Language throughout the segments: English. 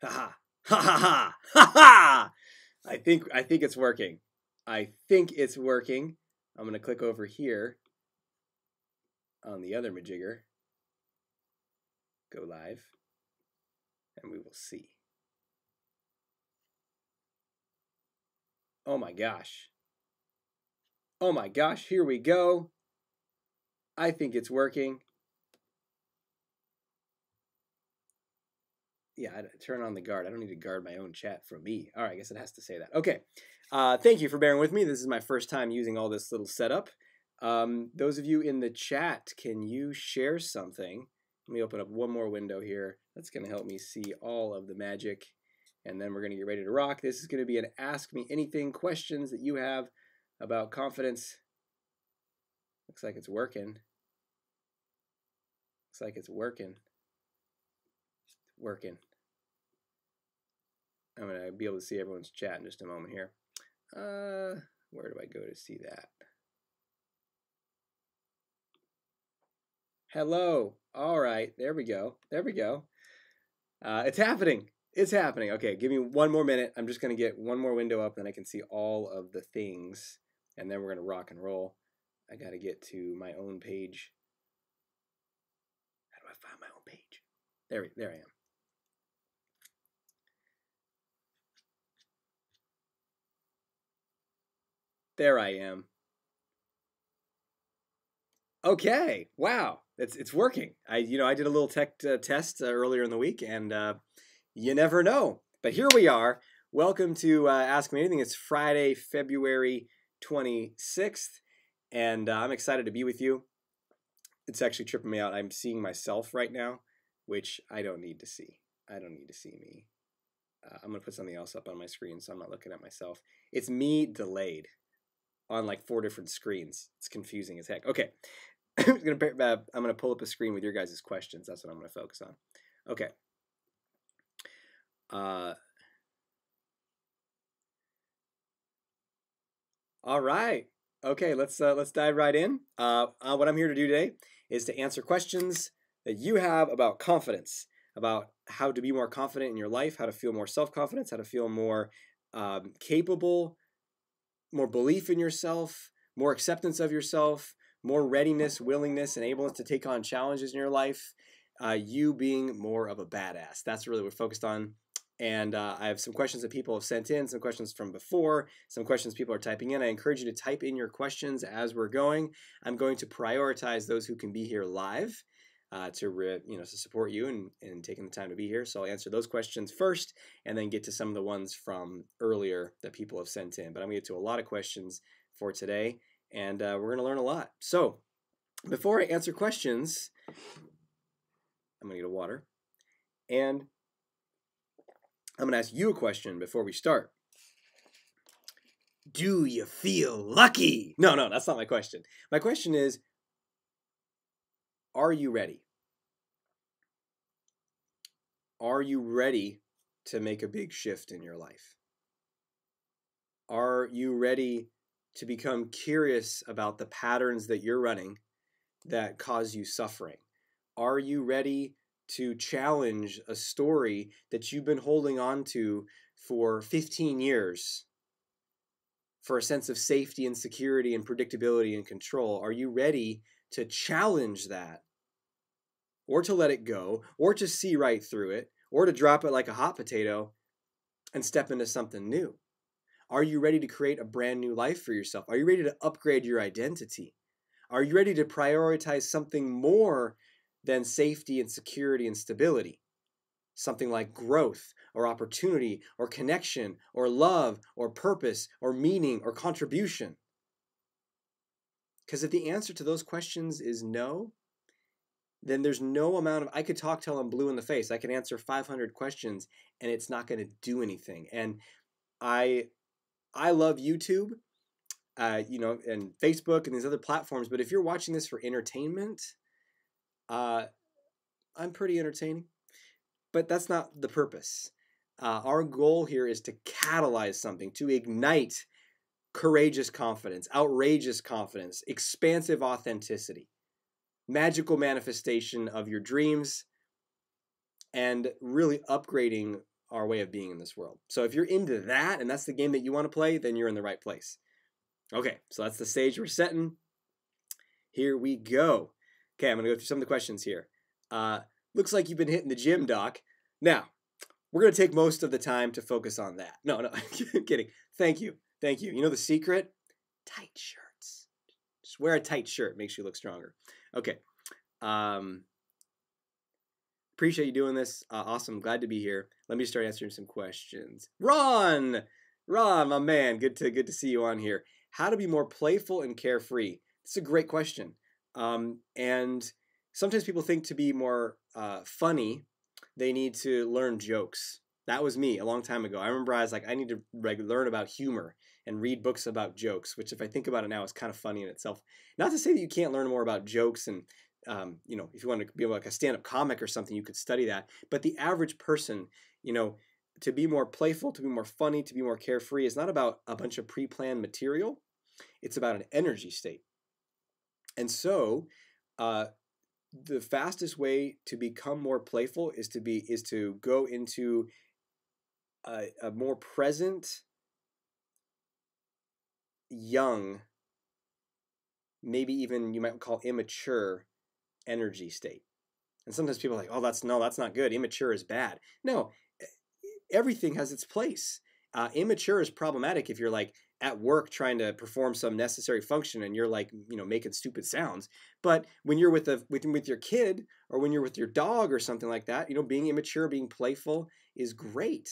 Ha ha ha ha ha. I think it's working. I think it's working. I'm gonna click over here on the other majigger. Go live, and we will see. Oh my gosh. Oh my gosh, here we go. I think it's working. Yeah, turn on the guard. I don't need to guard my own chat from me. All right, I guess it has to say that. Okay. Thank you for bearing with me. This is my first time using all this little setup. Those of you in the chat, can you share something? Let me open up one more window here. That's going to help me see all of the magic. And then we're going to get ready to rock. This is going to be an Ask Me Anything questions that you have about confidence. Looks like it's working. Looks like it's working. Working. I'm going to be able to see everyone's chat in just a moment here. Where do I go to see that? Hello. All right. There we go. There we go. It's happening. It's happening. Okay, give me one more minute. I'm just going to get one more window up, and I can see all of the things, and then we're going to rock and roll. I got to get to my own page. How do I find my own page? There I am. There I am. Okay. Wow. It's working. I did a little tech test earlier in the week, and you never know. But here we are. Welcome to Ask Me Anything. It's Friday, February 26th, and I'm excited to be with you. It's actually tripping me out. I'm seeing myself right now, which I don't need to see. I don't need to see me. I'm going to put something else up on my screen so I'm not looking at myself. It's me delayed on like 4 different screens. It's confusing as heck. Okay. I'm going to pull up a screen with your guys' questions. That's what I'm going to focus on. Okay. All right. Okay, let's dive right in. What I'm here to do today is to answer questions that you have about confidence, about how to be more confident in your life, how to feel more self-confidence, how to feel more capable, more belief in yourself, more acceptance of yourself, more readiness, willingness, and ableness to take on challenges in your life, you being more of a badass. That's really what we're focused on. And I have some questions that people have sent in, some questions from before, some questions people are typing in. I encourage you to type in your questions as we're going. I'm going to prioritize those who can be here live to support you in taking the time to be here. So I'll answer those questions first and then get to some of the ones from earlier that people have sent in. But I'm going to get to a lot of questions for today, and we're going to learn a lot. So before I answer questions, I'm going to get a water, and I'm going to ask you a question before we start. Do you feel lucky? No, that's not my question. My question is, are you ready? Are you ready to make a big shift in your life? Are you ready to become curious about the patterns that you're running that cause you suffering? Are you ready to challenge a story that you've been holding on to for 15 years for a sense of safety and security and predictability and control? Are you ready to challenge that, or to let it go, or to see right through it, or to drop it like a hot potato and step into something new? Are you ready to create a brand new life for yourself? Are you ready to upgrade your identity? Are you ready to prioritize something more than safety and security and stability? Something like growth or opportunity or connection or love or purpose or meaning or contribution? Because if the answer to those questions is no, then there's no amount of, I could talk till I'm blue in the face. I can answer 500 questions and it's not going to do anything. And I love YouTube, and Facebook and these other platforms, but if you're watching this for entertainment, I'm pretty entertaining, but that's not the purpose. Our goal here is to catalyze something, to ignite courageous confidence, outrageous confidence, expansive authenticity, magical manifestation of your dreams, and really upgrading our way of being in this world. So if you're into that and that's the game that you want to play, then you're in the right place. Okay, so that's the stage we're setting. Here we go. Okay, I'm going to go through some of the questions here. Looks like you've been hitting the gym, Doc. Now, we're going to take most of the time to focus on that. No, I'm kidding. Thank you. Thank you. You know the secret? Tight shirts. Just wear a tight shirt. Makes you look stronger. Okay. Appreciate you doing this. Awesome. Glad to be here. Let me start answering some questions. Ron, my man. Good to see you on here. How to be more playful and carefree. It's a great question. And sometimes people think to be more funny, they need to learn jokes. That was me a long time ago. I remember I was like, I need to learn about humor and read books about jokes, which if I think about it now is kind of funny in itself. Not to say that you can't learn more about jokes and, if you want to be like a stand-up comic or something, you could study that. But the average person, to be more playful, to be more funny, to be more carefree is not about a bunch of pre-planned material. It's about an energy state. And so the fastest way to become more playful is to go into a more present, young, maybe even you might call immature energy state. And sometimes people are like, oh, that's not good. Immature is bad. No, everything has its place. Immature is problematic if you're like at work trying to perform some necessary function and you're like, making stupid sounds. But when you're with your kid or when you're with your dog or something like that, being immature, being playful is great.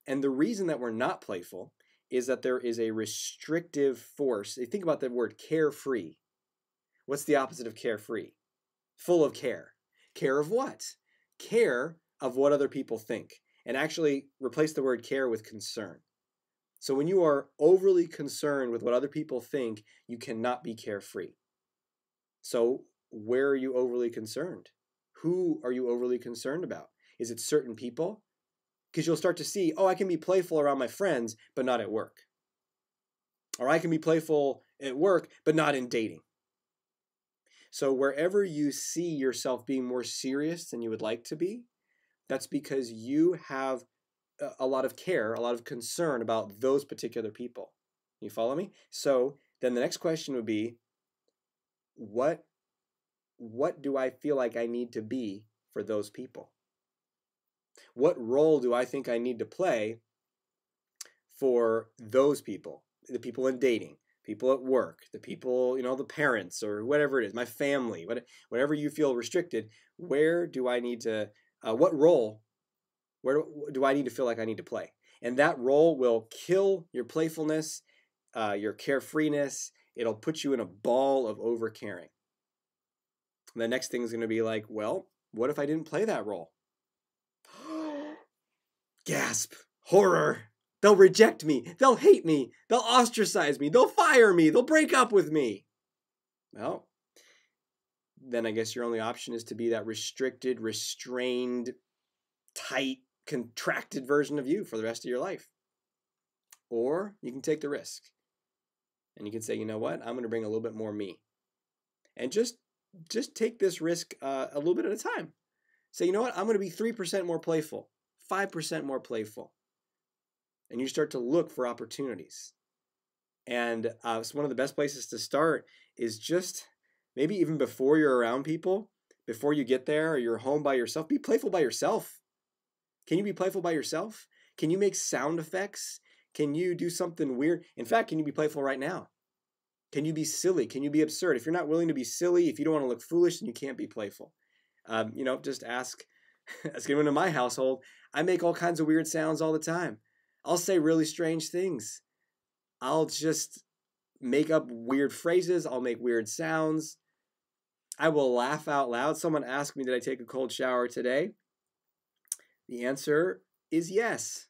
And the reason that we're not playful is that there is a restrictive force. Think about the word carefree. What's the opposite of carefree? Full of care. Care of what? Care of what other people think. And actually replace the word care with concern. So when you are overly concerned with what other people think, you cannot be carefree. So where are you overly concerned? Who are you overly concerned about? Is it certain people? Because you'll start to see, oh, I can be playful around my friends, but not at work. Or I can be playful at work, but not in dating. So wherever you see yourself being more serious than you would like to be, that's because you have a lot of care, a lot of concern about those particular people. You follow me? So then the next question would be, what do I feel like I need to be for those people? What role do I think I need to play for those people? The people in dating, people at work, the people, the parents or whatever it is, my family, whatever you feel restricted, where do I need to, what role, where do I need to feel like I need to play? And that role will kill your playfulness, your carefreeness. It'll put you in a ball of overcaring. And the next thing is going to be like, well, what if I didn't play that role? Gasp! Horror! They'll reject me. They'll hate me. They'll ostracize me. They'll fire me. They'll break up with me. Well, then I guess your only option is to be that restricted, restrained, tight, contracted version of you for the rest of your life. Or you can take the risk. And you can say, you know what? I'm going to bring a little bit more me. And just take this risk a little bit at a time. Say, you know what? I'm going to be 3% more playful, 5% more playful. And you start to look for opportunities. And so one of the best places to start is just maybe even before you're around people, before you get there or you're home by yourself, be playful by yourself. Can you be playful by yourself? Can you make sound effects? Can you do something weird? In fact, can you be playful right now? Can you be silly? Can you be absurd? If you're not willing to be silly, if you don't want to look foolish, then you can't be playful. Just ask anyone in my household. I make all kinds of weird sounds all the time. I'll say really strange things. I'll just make up weird phrases. I'll make weird sounds. I will laugh out loud. Someone asked me, did I take a cold shower today? The answer is yes,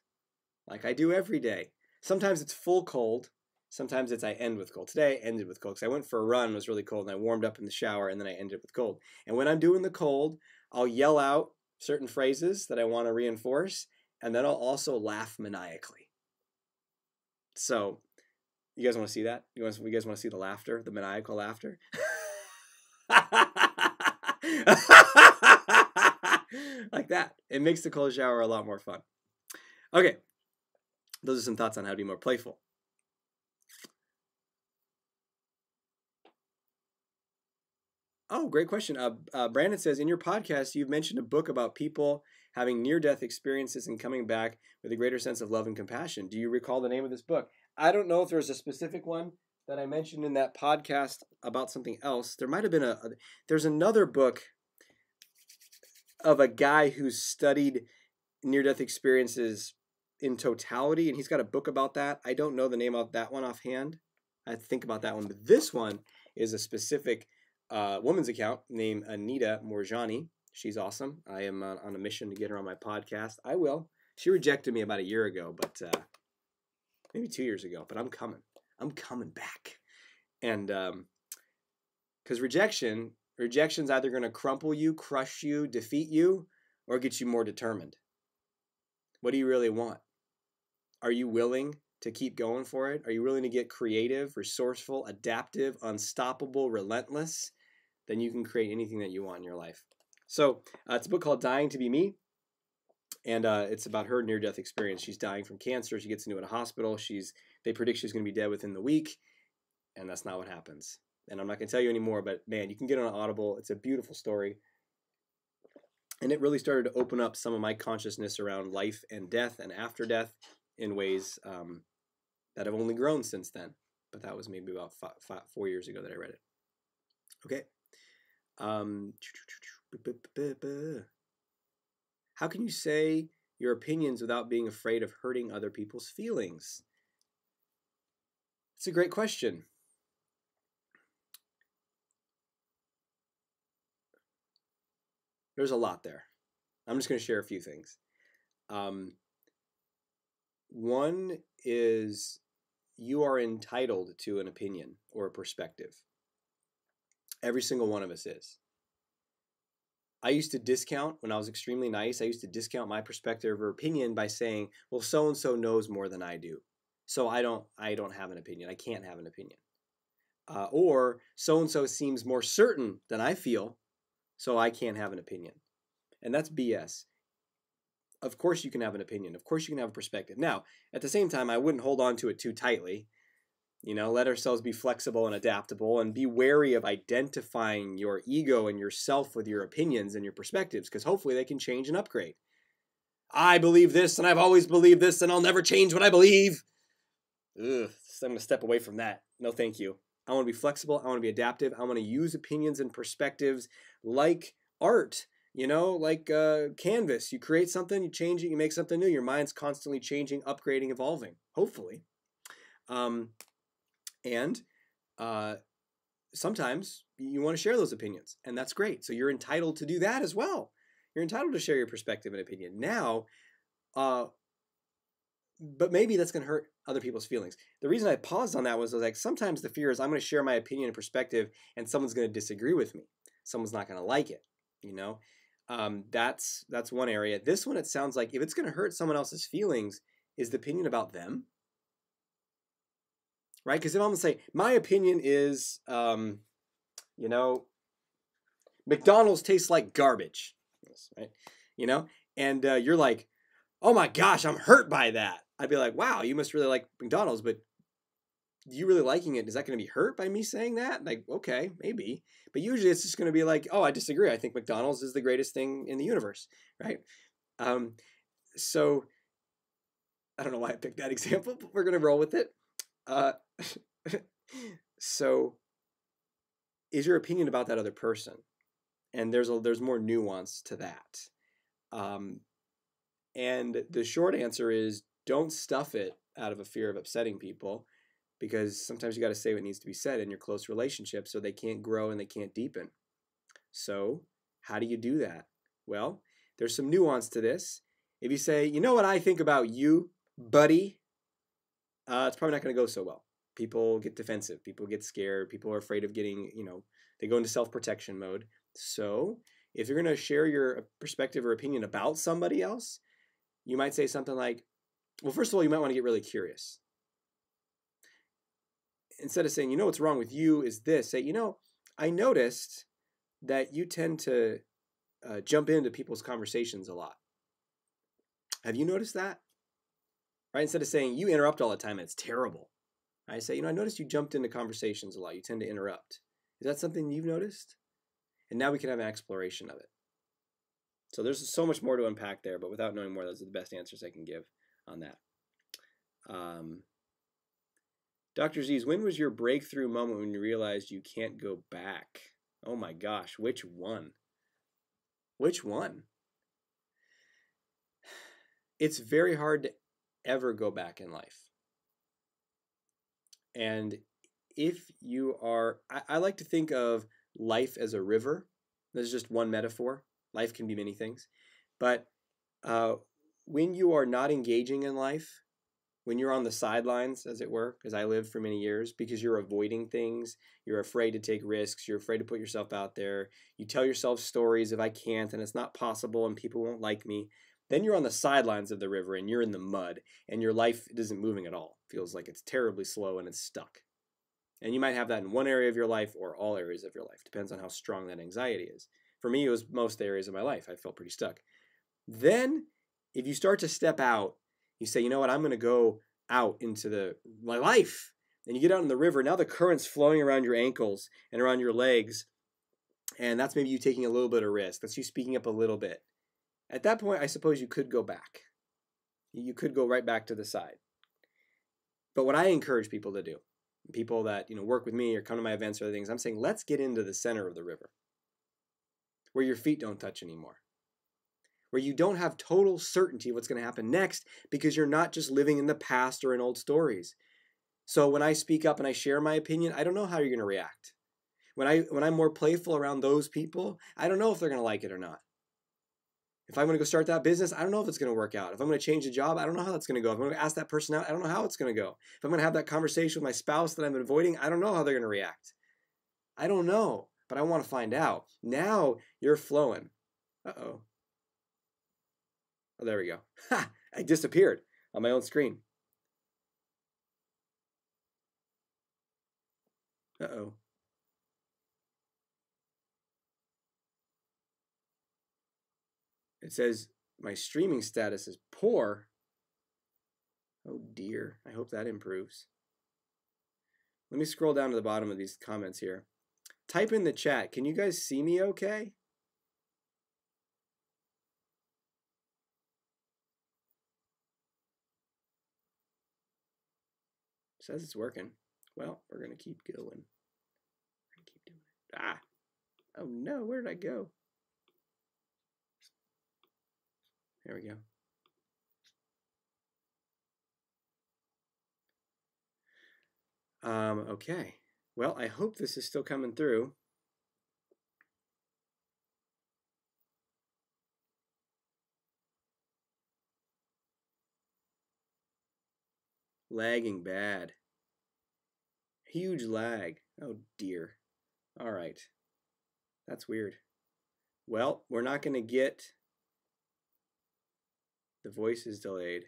like I do every day. Sometimes it's full cold. Sometimes I end with cold. Today I ended with cold because I went for a run. It was really cold and I warmed up in the shower and then I ended with cold. And when I'm doing the cold, I'll yell out certain phrases that I want to reinforce. And then I'll also laugh maniacally. So, you guys want to see that? You guys want to see the laughter, the maniacal laughter? Like that. It makes the cold shower a lot more fun. Okay, those are some thoughts on how to be more playful. Oh, great question. Brandon says, in your podcast, you've mentioned a book about people having near-death experiences and coming back with a greater sense of love and compassion. Do you recall the name of this book? I don't know if there's a specific one that I mentioned in that podcast about something else. There might have been there's another book of a guy who studied near-death experiences in totality, and he's got a book about that. I don't know the name of that one offhand. I have to think about that one. But this one is a specific woman's account named Anita Morjani. She's awesome. I am on a mission to get her on my podcast. I will. She rejected me about a year ago, but maybe 2 years ago. But I'm coming. I'm coming back. And because rejection's either going to crumple you, crush you, defeat you, or get you more determined. What do you really want? Are you willing to keep going for it? Are you willing to get creative, resourceful, adaptive, unstoppable, relentless? Then you can create anything that you want in your life. So it's a book called Dying to Be Me. And it's about her near-death experience. She's dying from cancer. She gets into a hospital. They predict she's going to be dead within the week. And that's not what happens. And I'm not going to tell you anymore, but man, you can get on Audible. It's a beautiful story. And it really started to open up some of my consciousness around life and death and after death in ways that have only grown since then. But that was maybe about 4 years ago that I read it. Okay. How can you say your opinions without being afraid of hurting other people's feelings? It's a great question. There's a lot there. I'm just going to share a few things. One is you are entitled to an opinion or a perspective. Every single one of us is. I used to discount, when I was extremely nice, I used to discount my perspective or opinion by saying, well, so-and-so knows more than I do. So I don't have an opinion. I can't have an opinion. Or so-and-so seems more certain than I feel, so I can't have an opinion. And that's BS. Of course you can have an opinion. Of course you can have a perspective. Now, at the same time, I wouldn't hold on to it too tightly. Let ourselves be flexible and adaptable and be wary of identifying your ego and yourself with your opinions and your perspectives, because hopefully they can change and upgrade. I believe this and I've always believed this and I'll never change what I believe. Ugh, so I'm going to step away from that. No, thank you. I want to be flexible. I want to be adaptive. I want to use opinions and perspectives like art, like canvas. You create something, you change it, you make something new. Your mind's constantly changing, upgrading, evolving, hopefully. And sometimes you want to share those opinions, and that's great. So you're entitled to do that as well. You're entitled to share your perspective and opinion. Now, but maybe that's going to hurt other people's feelings. The reason I paused on that was like, sometimes the fear is I'm going to share my opinion and perspective, and someone's going to disagree with me. Someone's not going to like it, That's one area. This one, it sounds like if it's going to hurt someone else's feelings, is the opinion about them? Right? Because if I'm going to say, my opinion is, McDonald's tastes like garbage, right? And you're like, oh my gosh, I'm hurt by that. I'd be like, wow, you must really like McDonald's, but you really liking it, is that going to be hurt by me saying that? Like, okay, maybe. But usually it's just going to be like, oh, I disagree. I think McDonald's is the greatest thing in the universe, right? So I don't know why I picked that example, but we're going to roll with it. So is your opinion about that other person? And there's more nuance to that. And the short answer is don't stuff it out of a fear of upsetting people, because sometimes you got to say what needs to be said in your close relationship so they can't grow and they can't deepen. So how do you do that? Well, there's some nuance to this. If you say, you know what I think about you, buddy, it's probably not going to go so well. People get defensive. People get scared. People are afraid of getting, they go into self-protection mode. So if you're going to share your perspective or opinion about somebody else, you might say something like, well, first of all, you might want to get really curious. Instead of saying, what's wrong with you is this, say, I noticed that you tend to jump into people's conversations a lot. Have you noticed that? right? Instead of saying, you interrupt all the time and it's terrible. I say, I noticed you jumped into conversations a lot. You tend to interrupt. Is that something you've noticed? And now we can have an exploration of it. So there's so much more to unpack there, but without knowing more, those are the best answers I can give on that. Dr. Aziz, when was your breakthrough moment when you realized you can't go back? Oh my gosh, which one? Which one? It's very hard to ever go back in life. And if you are, I like to think of life as a river. There's just one metaphor. Life can be many things. But when you are not engaging in life, when you're on the sidelines, as it were, because I lived for many years, because you're avoiding things, you're afraid to take risks, you're afraid to put yourself out there, you tell yourself stories if I can't and it's not possible and people won't like me, then you're on the sidelines of the river and you're in the mud and your life isn't moving at all. It feels like it's terribly slow and it's stuck. And you might have that in one area of your life or all areas of your life. Depends on how strong that anxiety is. For me, it was most areas of my life. I felt pretty stuck. Then, if you start to step out, you say, you know what, I'm going to go out into my life. And you get out in the river. Now the current's flowing around your ankles and around your legs. And that's maybe you taking a little bit of risk. That's you speaking up a little bit. At that point, I suppose you could go back. You could go right back to the side. But what I encourage people to do, people that work with me or come to my events or other things, I'm saying let's get into the center of the river where your feet don't touch anymore, where you don't have total certainty of what's going to happen next because you're not just living in the past or in old stories. So when I speak up and I share my opinion, I don't know how you're going to react. When I'm more playful around those people, I don't know if they're going to like it or not. If I'm going to go start that business, I don't know if it's going to work out. If I'm going to change a job, I don't know how that's going to go. If I'm going to ask that person out, I don't know how it's going to go. If I'm going to have that conversation with my spouse that I've been avoiding, I don't know how they're going to react. I don't know, but I want to find out. Now you're flowing. Uh-oh. Oh, there we go. Ha! I disappeared on my own screen. Uh-oh. It says my streaming status is poor. Oh dear. I hope that improves. Let me scroll down to the bottom of these comments here. Type in the chat. Can you guys see me okay? It says it's working. Well, we're going to keep going. We're going to keep doing it. Ah. Oh no, where did I go? There we go. Okay. Well, I hope this is still coming through. Lagging bad. Huge lag. Oh dear. All right. That's weird. Well, we're not going to get the voice is delayed.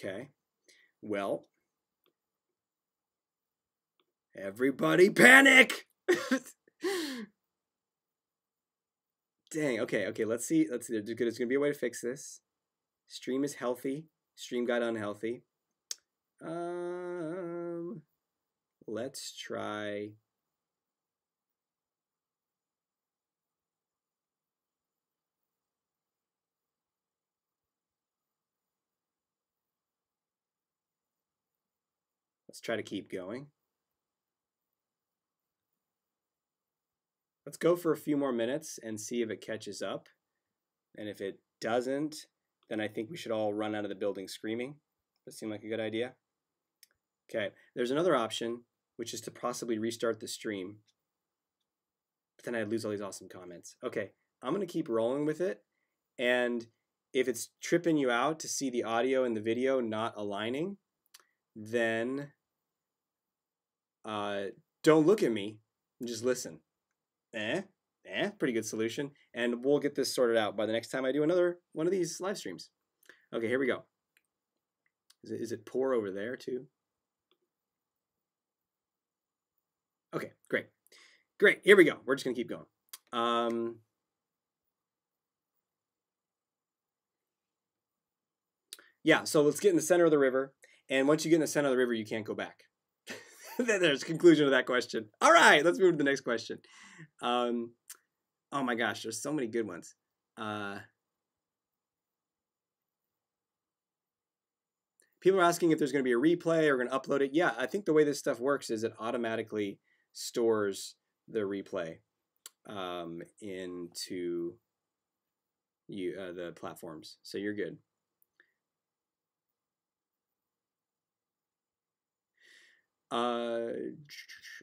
Okay. Well, everybody panic! Dang. Okay. Let's see. There's going to be a way to fix this. Stream is healthy. Stream got unhealthy. Let's try. Let's try to keep going. Let's go for a few more minutes and see if it catches up. And if it doesn't, then I think we should all run out of the building screaming. Does that seem like a good idea? Okay, there's another option, which is to possibly restart the stream. But then I'd lose all these awesome comments. Okay, I'm going to keep rolling with it. And if it's tripping you out to see the audio and the video not aligning, then don't look at me and just listen. Pretty good solution. And we'll get this sorted out by the next time I do another one of these live streams. Okay, here we go. Is it poor over there too? Okay, great. Great, here we go. We're just gonna keep going. Yeah, so let's get in the center of the river. And once you get in the center of the river, you can't go back. There's the conclusion of that question. All right, let's move to the next question. Oh my gosh, there's so many good ones. People are asking if there's going to be a replay or going to upload it. Yeah, I think the way this stuff works is it automatically stores the replay into the platforms. So you're good.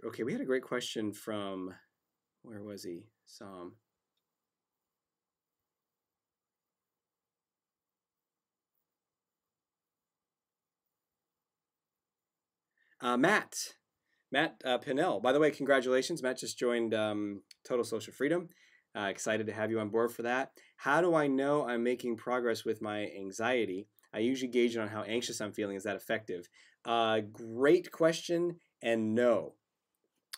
Okay, we had a great question from, where was he? Sam. Matt Pinnell. By the way, congratulations. Matt just joined Total Social Freedom. Excited to have you on board for that. How do I know I'm making progress with my anxiety? I usually gauge it on how anxious I'm feeling. Is that effective? Great question, and no.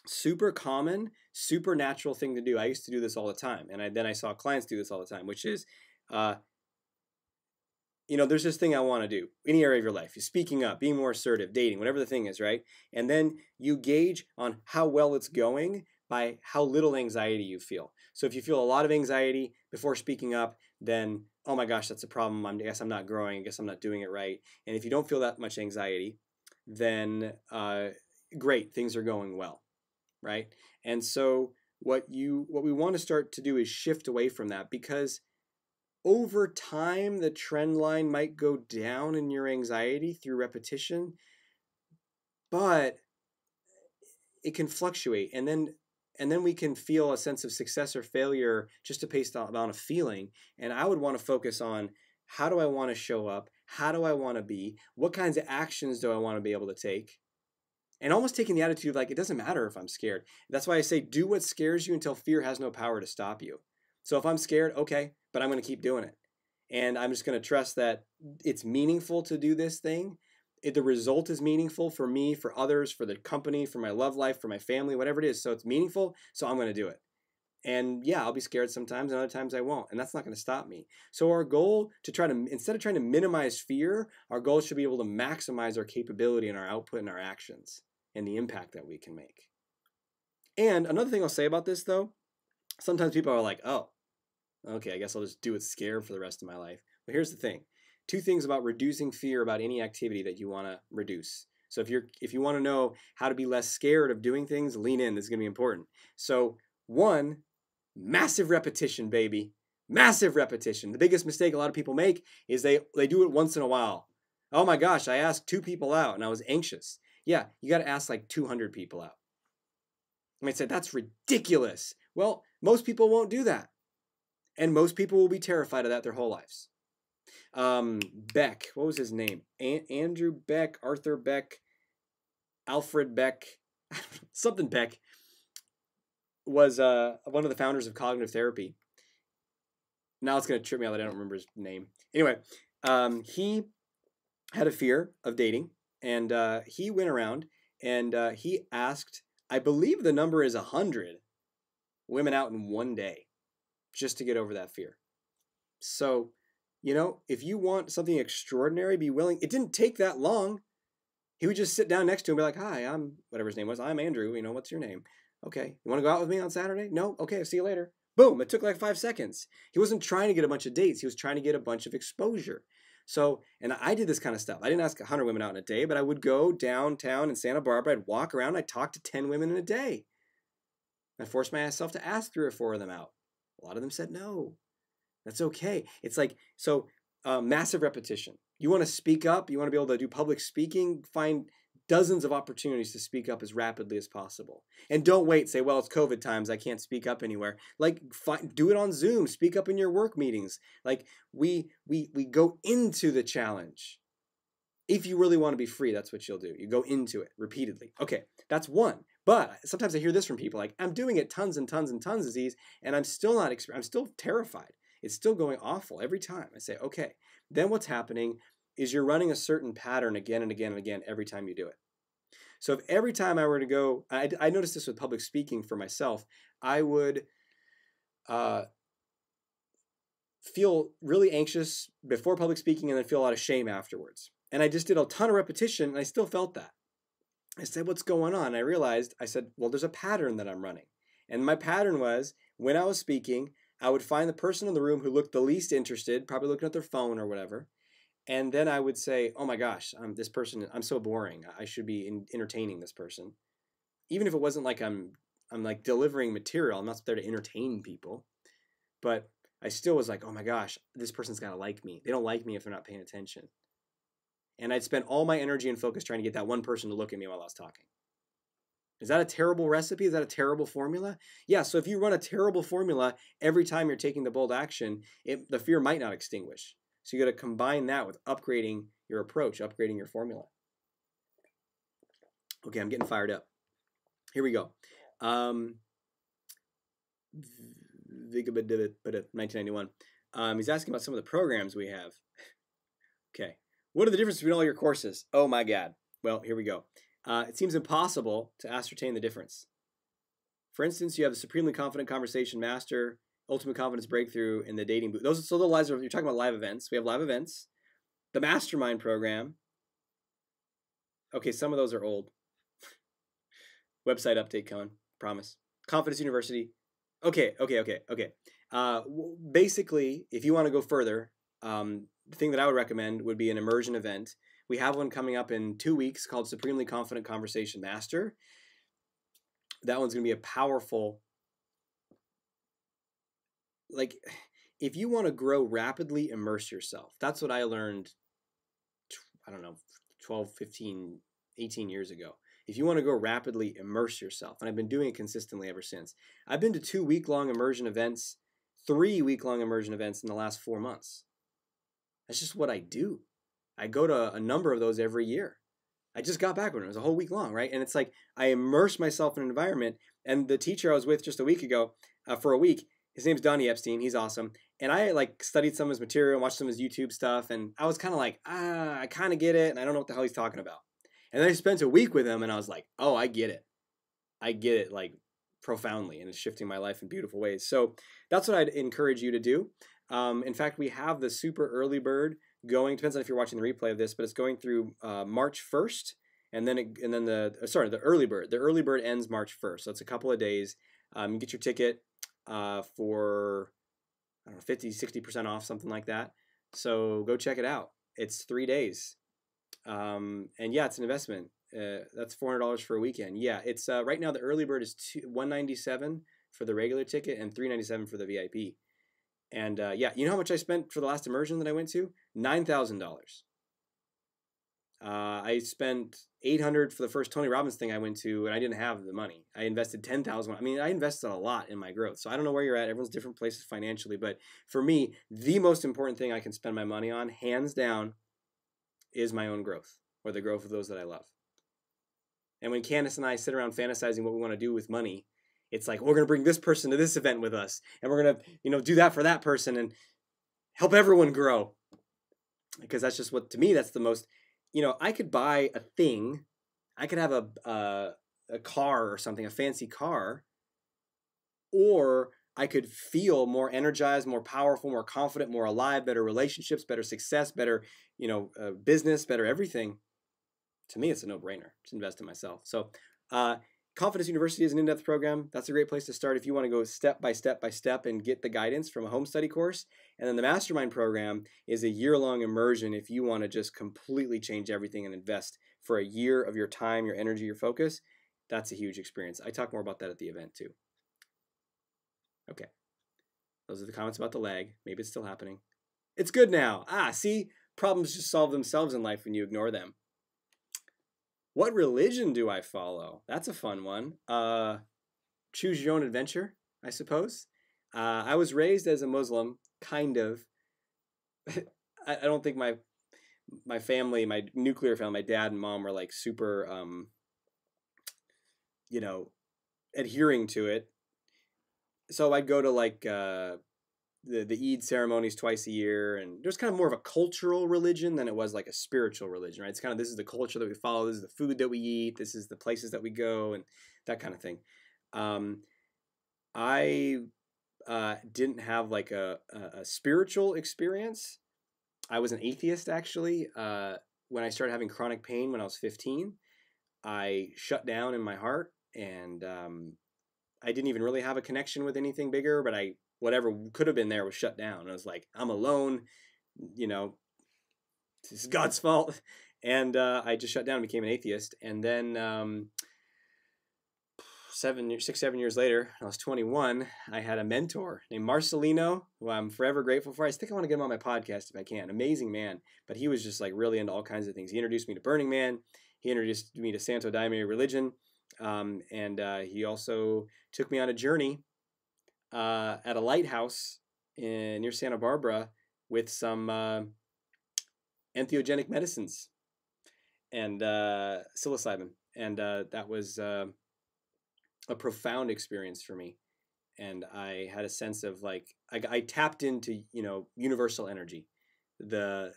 Super common, super natural thing to do. I used to do this all the time, and then I saw clients do this all the time, which is, there's this thing I want to do, any area of your life. You're speaking up, being more assertive, dating, whatever the thing is, right? And then you gauge on how well it's going by how little anxiety you feel. So if you feel a lot of anxiety before speaking up, then, oh my gosh, that's a problem. I guess I'm not growing. I guess I'm not doing it right. And if you don't feel that much anxiety, then great, things are going well, right? And so what we want to start to do is shift away from that, because over time, the trend line might go down in your anxiety through repetition, but it can fluctuate. And then we can feel a sense of success or failure just based on a feeling. And I would want to focus on, how do I want to show up? How do I want to be? What kinds of actions do I want to be able to take? And almost taking the attitude of like, it doesn't matter if I'm scared. That's why I say, do what scares you until fear has no power to stop you. So if I'm scared, okay, but I'm going to keep doing it. And I'm just going to trust that it's meaningful to do this thing. The result is meaningful for me, for others, for the company, for my love life, for my family, whatever it is. So it's meaningful, so I'm going to do it. And yeah, I'll be scared sometimes, and other times I won't. And that's not going to stop me. So our goal instead of trying to minimize fear, our goal should be able to maximize our capability and our output and our actions and the impact that we can make. And another thing I'll say about this, though, sometimes people are like, oh, okay, I guess I'll just do what's scared for the rest of my life. But here's the thing. 2 things about reducing fear about any activity that you want to reduce. So if you want to know how to be less scared of doing things, lean in. This is going to be important. So 1, massive repetition, baby. Massive repetition. The biggest mistake a lot of people make is they do it once in a while. Oh my gosh, I asked 2 people out and I was anxious. Yeah, you got to ask like 200 people out. You might say, that's ridiculous. Well, most people won't do that. And most people will be terrified of that their whole lives. Beck, what was his name? Andrew Beck, Arthur Beck, Alfred Beck, something Beck, was one of the founders of cognitive therapy. Now it's going to trip me out that I don't remember his name. Anyway, he had a fear of dating, and he went around and he asked, I believe the number is 100 women out in one day, just to get over that fear. So, if you want something extraordinary, be willing. It didn't take that long. He would just sit down next to him and be like, hi, I'm whatever his name was. I'm Andrew. What's your name? Okay. You want to go out with me on Saturday? No? Okay. I'll see you later. Boom. It took like 5 seconds. He wasn't trying to get a bunch of dates. He was trying to get a bunch of exposure. So, and I did this kind of stuff. I didn't ask 100 women out in a day, but I would go downtown in Santa Barbara. I'd walk around. I'd talk to 10 women in a day. I forced myself to ask 3 or 4 of them out. A lot of them said no. That's okay. It's like, so massive repetition. You want to speak up, you want to be able to do public speaking, find dozens of opportunities to speak up as rapidly as possible. And don't wait, say, well, it's COVID times, I can't speak up anywhere. Like, do it on Zoom, speak up in your work meetings. Like, we go into the challenge. If you really want to be free, that's what you'll do. You go into it repeatedly. Okay, that's 1. But sometimes I hear this from people like, I'm doing it tons and tons and tons, Aziz, and I'm still not, I'm still terrified. It's still going awful every time. I say, okay, then what's happening is you're running a certain pattern again and again and again every time you do it. So if every time I were to go, I noticed this with public speaking for myself, I would feel really anxious before public speaking and then feel a lot of shame afterwards. And I just did a ton of repetition and I still felt that. I said, what's going on? I realized, I said, well, there's a pattern that I'm running. And my pattern was, when I was speaking, I would find the person in the room who looked the least interested, probably looking at their phone or whatever. And then I would say, oh my gosh, this person, I'm so boring. I should be entertaining this person. Even if it wasn't like I'm like delivering material, I'm not there to entertain people. But I still was like, oh my gosh, this person's got to like me. They don't like me if they're not paying attention. And I'd spend all my energy and focus trying to get that one person to look at me while I was talking. Is that a terrible recipe? Is that a terrible formula? Yeah, so if you run a terrible formula every time you're taking the bold action, the fear might not extinguish. So you got to combine that with upgrading your approach, upgrading your formula. Okay, I'm getting fired up. Here we go. 1991. He's asking about some of the programs we have. Okay. What are the differences between all your courses? Oh my God. Well, here we go. It seems impossible to ascertain the difference. For instance, you have the Supremely Confident Conversation Master, Ultimate Confidence Breakthrough, and the Dating Booth. Those are the lives. You're talking about live events. We have live events. The Mastermind program. Okay, some of those are old. Website update, Cohen. Promise. Confidence University. Okay. Basically, if you want to go further, the thing that I would recommend would be an immersion event. We have one coming up in 2 weeks called Supremely Confident Conversation Master. That one's going to be a powerful, like, if you want to grow rapidly, immerse yourself. That's what I learned, I don't know, 12, 15, 18 years ago. If you want to go rapidly, immerse yourself. And I've been doing it consistently ever since. I've been to 2 week-long immersion events, 3 week-long immersion events in the last 4 months. That's just what I do. I go to a number of those every year. I just got back when it was a whole week long, right? And it's like I immerse myself in an environment. And the teacher I was with just a week ago, for a week, his name's Donnie Epstein. He's awesome. And I like studied some of his material, watched some of his YouTube stuff, and I was kind of like, I kind of get it, and I don't know what the hell he's talking about. And then I spent a week with him, and I was like, oh, I get it. I get it, like, profoundly, and it's shifting my life in beautiful ways. So that's what I'd encourage you to do. In fact, we have the super early bird going. Depends on if you're watching the replay of this, but it's going through March 1st, and then the early bird. The early bird ends March 1st, so it's a couple of days. You get your ticket for, I don't know, 50, 60% off, something like that. So go check it out. It's 3 days. And yeah, it's an investment. That's $400 for a weekend. Yeah, it's right now the early bird is $197 for the regular ticket and $397 for the VIP. And yeah, you know how much I spent for the last immersion that I went to? $9,000. I spent $800 for the first Tony Robbins thing I went to, and I didn't have the money. I invested $10,000. I mean, I invested a lot in my growth. So I don't know where you're at. Everyone's different places financially, but for me, the most important thing I can spend my money on, hands down, is my own growth, or the growth of those that I love. And when Candace and I sit around fantasizing what we want to do with money, it's like, we're going to bring this person to this event with us, and we're going to, do that for that person and help everyone grow. Because that's just what, to me, that's the most, I could buy a thing. I could have a car or something, a fancy car, or I could feel more energized, more powerful, more confident, more alive, better relationships, better success, better, business, better everything. To me, it's a no-brainer. Just invest in myself. So Confidence University is an in-depth program. That's a great place to start if you want to go step by step and get the guidance from a home study course. And then the Mastermind program is a year-long immersion if you want to just completely change everything and invest for a year of your time, your energy, your focus. That's a huge experience. I talk more about that at the event too. Okay. Those are the comments about the lag. Maybe it's still happening. It's good now. See? Problems just solve themselves in life when you ignore them. What religion do I follow? That's a fun one. Choose your own adventure, I suppose. I was raised as a Muslim, kind of. I don't think my family, my nuclear family, my dad and mom were like super, adhering to it. So I'd go to like the Eid ceremonies twice a year, and there's kind of more of a cultural religion than it was like a spiritual religion, right? It's kind of, this is the culture that we follow, this is the food that we eat, this is the places that we go, and that kind of thing. I didn't have like a spiritual experience. I was an atheist, actually. When I started having chronic pain when I was 15, I shut down in my heart, and I didn't even really have a connection with anything bigger, but whatever could have been there was shut down. I was like, I'm alone, this is God's fault. And I just shut down and became an atheist. And then 7 years later, I was 21, I had a mentor named Marcelino, who I'm forever grateful for. I think I want to get him on my podcast if I can. Amazing man. But he was just like really into all kinds of things. He introduced me to Burning Man. He introduced me to Santo Daime religion. And he also took me on a journey at a lighthouse near Santa Barbara with some entheogenic medicines and psilocybin. And that was a profound experience for me. And I had a sense of like, I tapped into, universal energy, the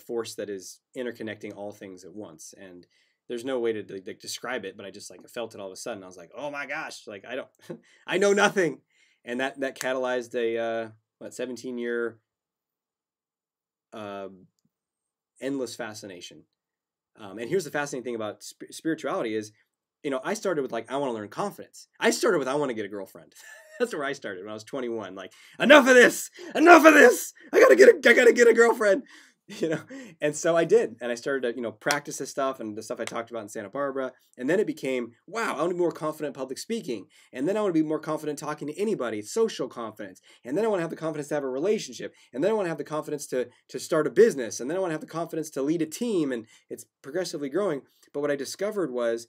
force that is interconnecting all things at once. And there's no way to like describe it, but I just like felt it all of a sudden. I was like, oh my gosh, like I know nothing. And that catalyzed a 17-year endless fascination. And here's the fascinating thing about spirituality is, I started with like, I want to learn confidence. I started with, I want to get a girlfriend. That's where I started when I was 21. Like, enough of this. I gotta get a girlfriend. And so I did, and I started to practice this stuff and the stuff I talked about in Santa Barbara. And then it became, wow, I want to be more confident in public speaking, and then I want to be more confident talking to anybody, social confidence, and then I want to have the confidence to have a relationship, and then I want to have the confidence to start a business, and then I want to have the confidence to lead a team, and it's progressively growing. But what I discovered was,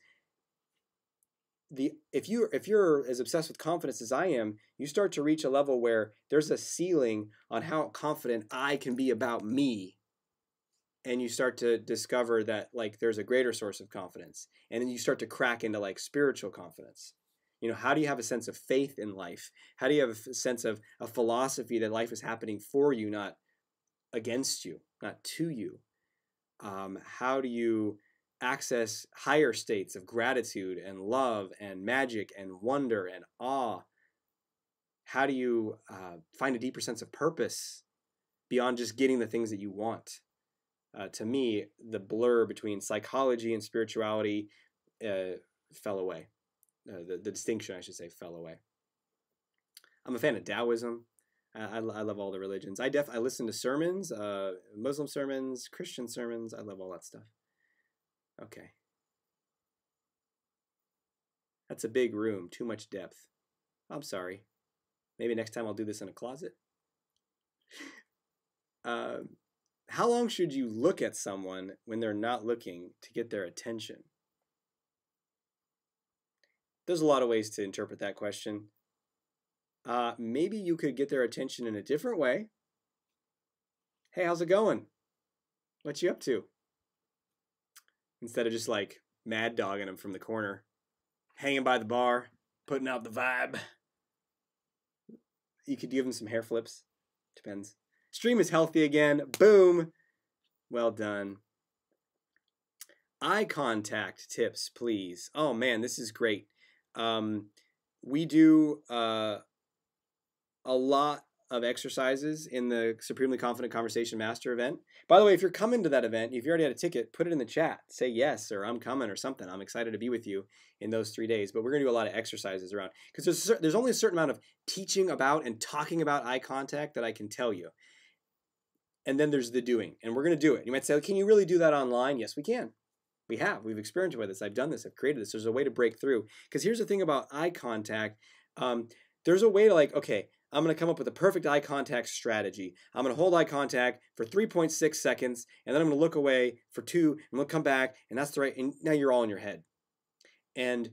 if you're as obsessed with confidence as I am, you start to reach a level where there's a ceiling on how confident I can be about me. And you start to discover that like there's a greater source of confidence. And then you start to crack into like spiritual confidence. How do you have a sense of faith in life? How do you have a sense of a philosophy that life is happening for you, not against you, not to you? How do you access higher states of gratitude and love and magic and wonder and awe? How do you find a deeper sense of purpose beyond just getting the things that you want? To me, the blur between psychology and spirituality fell away. The distinction, I should say, fell away. I'm a fan of Taoism. I love all the religions. I listen to sermons, Muslim sermons, Christian sermons. I love all that stuff. Okay. That's a big room, too much depth. I'm sorry. Maybe next time I'll do this in a closet. How long should you look at someone when they're not looking to get their attention? There's a lot of ways to interpret that question. Maybe you could get their attention in a different way. Hey, how's it going? What you up to? Instead of just like mad dogging them from the corner, hanging by the bar, putting out the vibe. You could give them some hair flips. Depends. Stream is healthy again. Boom. Well done. Eye contact tips, please. Oh man, this is great. We do a lot of exercises in the Supremely Confident Conversation Master event. By the way, if you're coming to that event, if you already had a ticket, put it in the chat. Say yes, or I'm coming, or something. I'm excited to be with you in those 3 days. But we're going to do a lot of exercises around, because there's only a certain amount of teaching about and talking about eye contact that I can tell you. And then there's the doing, and we're going to do it. You might say, can you really do that online? Yes, we can. We've experimented with this. I've done this. I've created this. There's a way to break through. Because here's the thing about eye contact. There's a way to like, okay, I'm going to come up with a perfect eye contact strategy. I'm going to hold eye contact for 3.6 seconds, and then I'm going to look away for 2, and we'll come back, and that's the right, and now you're all in your head. And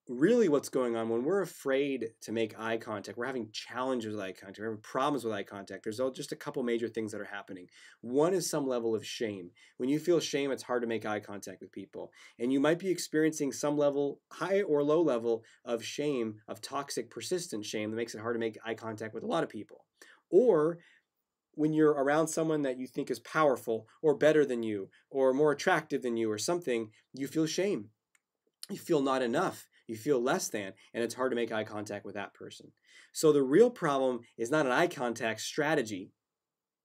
really what's going on when we're afraid to make eye contact, we're having challenges with eye contact, we're having problems with eye contact, there's just a couple major things that are happening. One is some level of shame. When you feel shame, it's hard to make eye contact with people. And you might be experiencing some level, high or low level of shame, of toxic, persistent shame that makes it hard to make eye contact with a lot of people. Or when you're around someone that you think is powerful or better than you or more attractive than you or something, you feel shame. You feel not enough. You feel less than, and it's hard to make eye contact with that person. So the real problem is not an eye contact strategy.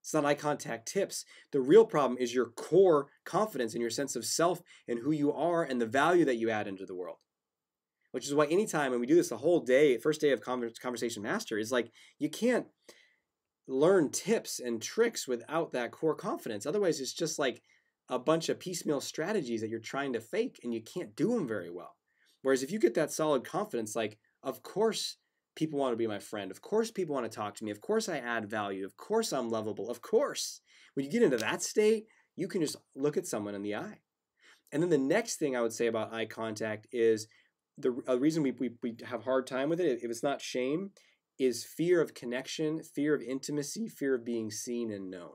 It's not eye contact tips. The real problem is your core confidence and your sense of self and who you are and the value that you add into the world. Which is why anytime, and we do this the whole day, first day of Conversation Master, is like you can't learn tips and tricks without that core confidence. Otherwise, it's just like a bunch of piecemeal strategies that you're trying to fake and you can't do them very well. Whereas if you get that solid confidence, like, of course people want to be my friend. Of course people want to talk to me. Of course I add value. Of course I'm lovable. Of course. When you get into that state, you can just look at someone in the eye. And then the next thing I would say about eye contact is the reason we have a hard time with it, if it's not shame, is fear of connection, fear of intimacy, fear of being seen and known.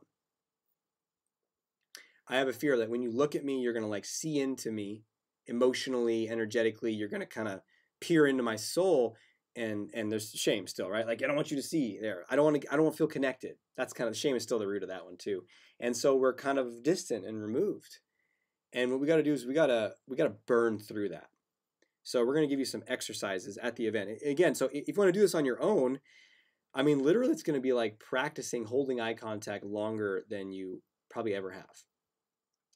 I have a fear that when you look at me, you're going to like see into me emotionally, energetically. You're going to kind of peer into my soul, and there's shame still, right? Like I don't want you to see there. I don't want to feel connected. That's kind of the shame is still the root of that one too. And so we're kind of distant and removed. And what we got to do is we got to burn through that. So we're going to give you some exercises at the event. Again, so if you want to do this on your own, I mean, literally it's going to be like practicing holding eye contact longer than you probably ever have.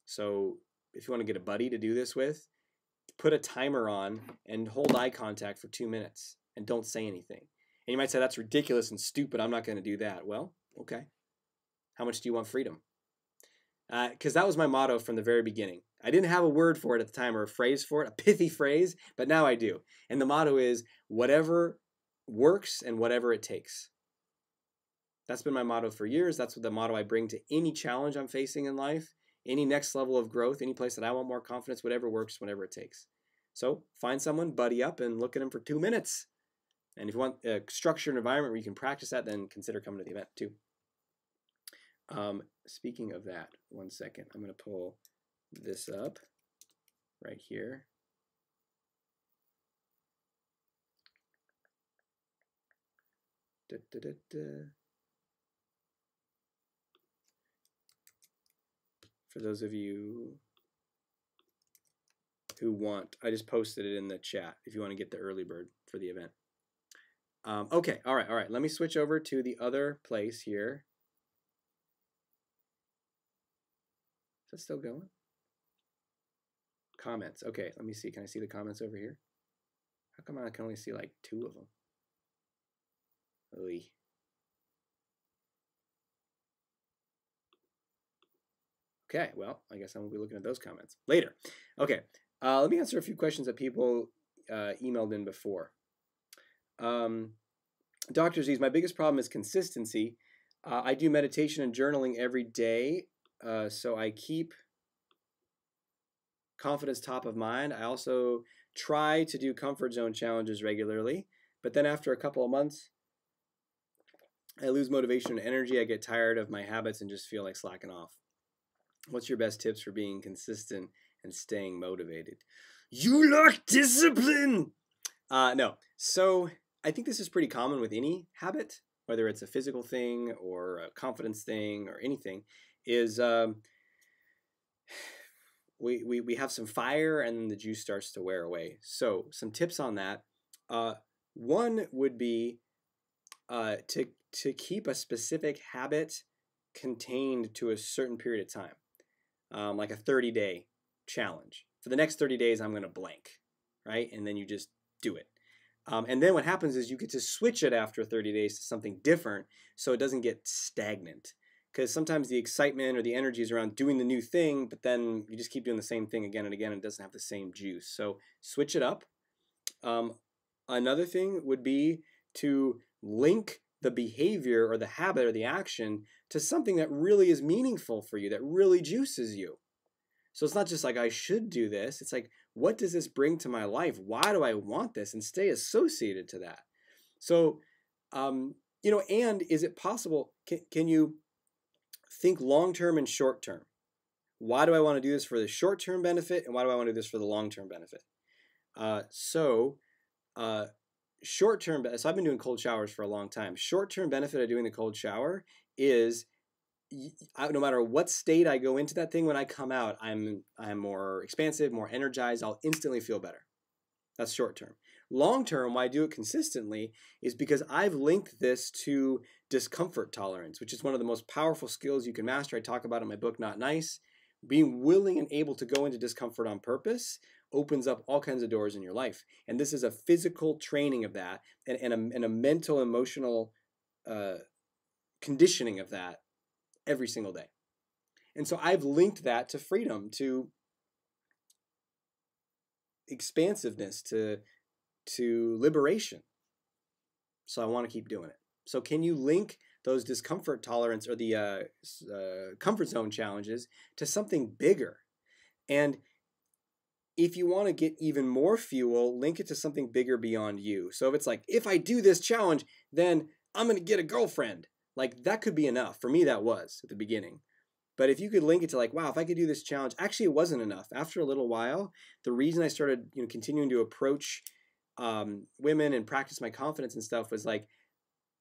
So if you want to get a buddy to do this with, put a timer on and hold eye contact for 2 minutes and don't say anything. And you might say, that's ridiculous and stupid. I'm not going to do that. Well, okay. How much do you want freedom? Because that was my motto from the very beginning. I didn't have a word for it at the time or a phrase for it, a pithy phrase, but now I do. And the motto is whatever works and whatever it takes. That's been my motto for years. That's what the motto I bring to any challenge I'm facing in life, any next level of growth, any place that I want more confidence, whatever works, whatever it takes. So find someone, buddy up, and look at them for 2 minutes. And if you want a structured environment where you can practice that, then consider coming to the event too. Speaking of that, 1 second. I'm going to pull this up right here. Da, da, da, da. For those of you who want, I just posted it in the chat if you want to get the Earlybird for the event. Okay, all right. Let me switch over to the other place here. Is that still going? Comments. Okay, let me see. Can I see the comments over here? How come I can only see like 2 of them? Oy. Okay, well, I guess I won't be looking at those comments later. Okay, let me answer a few questions that people emailed in before. Dr. Aziz, my biggest problem is consistency. I do meditation and journaling every day, so I keep confidence top of mind. I also try to do comfort zone challenges regularly, but then after a couple of months, I lose motivation and energy. I get tired of my habits and just feel like slacking off. What's your best tips for being consistent and staying motivated? You lack discipline! No. So I think this is pretty common with any habit, whether it's a physical thing or a confidence thing or anything, is we have some fire and then the juice starts to wear away. So some tips on that. One would be to keep a specific habit contained to a certain period of time, like a 30-day challenge. For the next 30 days, I'm going to blank, right? And then you just do it. And then what happens is you get to switch it after 30 days to something different so it doesn't get stagnant. Because sometimes the excitement or the energy is around doing the new thing, but then you just keep doing the same thing again and again and it doesn't have the same juice. So switch it up. Another thing would be to link the behavior or the habit or the action to something that really is meaningful for you, that really juices you. So it's not just like I should do this. It's like, what does this bring to my life? Why do I want this? And stay associated to that. So, you know, and is it possible, can you think long-term and short-term? Why do I want to do this for the short-term benefit? And why do I want to do this for the long-term benefit? Short-term, so I've been doing cold showers for a long time. Short-term benefit of doing the cold shower is no matter what state I go into that thing, when I come out, I'm more expansive, more energized. I'll instantly feel better. That's short-term. Long-term, why I do it consistently is because I've linked this to discomfort tolerance, which is one of the most powerful skills you can master. I talk about it in my book, Not Nice. Being willing and able to go into discomfort on purpose opens up all kinds of doors in your life. And this is a physical training of that and a mental, emotional conditioning of that every single day. And so I've linked that to freedom, to expansiveness, to liberation. So I want to keep doing it. So can you link those discomfort tolerance or the comfort zone challenges to something bigger? And if you want to get even more fuel, link it to something bigger beyond you. So if it's like, if I do this challenge, then I'm going to get a girlfriend. Like, that could be enough. For me, that was at the beginning. But if you could link it to like, wow, if I could do this challenge, actually it wasn't enough. After a little while, the reason I started, you know, continuing to approach women and practice my confidence and stuff was like,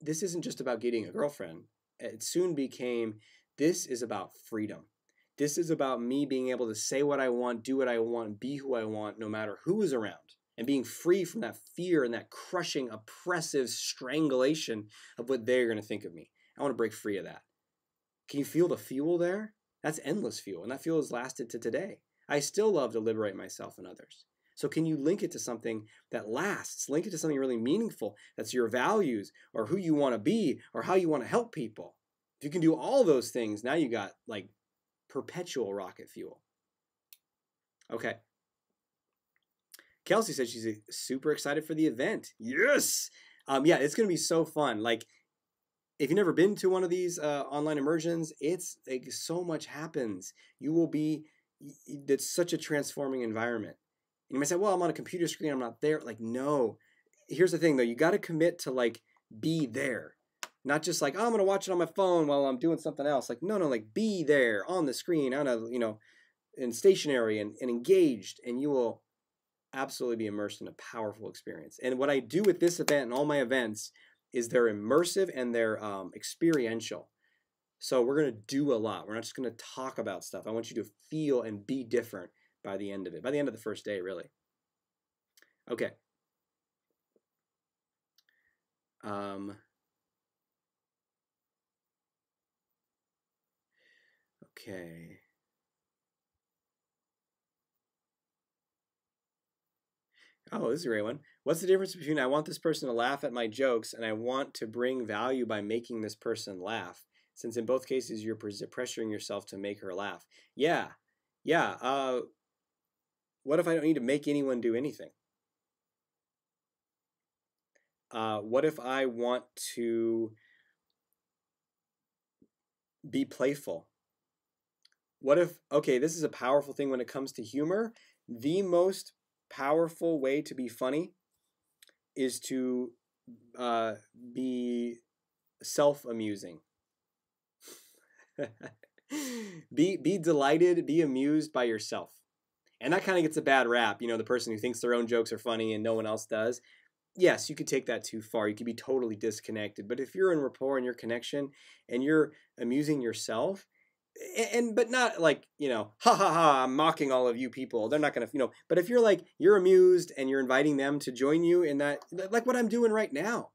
this isn't just about getting a girlfriend. It soon became, this is about freedom. This is about me being able to say what I want, do what I want, be who I want, no matter who is around. And being free from that fear and that crushing, oppressive strangulation of what they're going to think of me. I want to break free of that. Can you feel the fuel there? That's endless fuel. And that fuel has lasted to today. I still love to liberate myself and others. So can you link it to something that lasts? Link it to something really meaningful. That's your values or who you want to be or how you want to help people. If you can do all those things, now you got like perpetual rocket fuel. Okay. Kelsey said she's super excited for the event. Yes. Yeah, it's going to be so fun. Like, if you've never been to one of these online immersions, it's like so much happens. You will be, it's such a transforming environment. And you might say, well, I'm on a computer screen, I'm not there. Like, no. Here's the thing, though. You got to commit to, like, be there. Not just like, oh, I'm going to watch it on my phone while I'm doing something else. Like, no, like, be there on the screen, on a, you know, and stationary and engaged. And you will absolutely be immersed in a powerful experience. And what I do with this event and all my events is they're immersive and they're experiential. So we're going to do a lot. We're not just going to talk about stuff. I want you to feel and be different by the end of it, by the end of the first day, really. Okay. Okay. Oh, this is a great one. What's the difference between I want this person to laugh at my jokes and I want to bring value by making this person laugh? Since in both cases you're pressuring yourself to make her laugh. Yeah. What if I don't need to make anyone do anything? What if I want to be playful? What if, okay, this is a powerful thing when it comes to humor. The most powerful way to be funny is to be self-amusing. be delighted, be amused by yourself. And that kind of gets a bad rap, you know, the person who thinks their own jokes are funny and no one else does. Yes, you could take that too far. You could be totally disconnected. But if you're in rapport and your connection and you're amusing yourself, but not like, you know, ha ha ha, I'm mocking all of you people. They're not going to, you know, but if you're like, you're amused and you're inviting them to join you in that, like what I'm doing right now.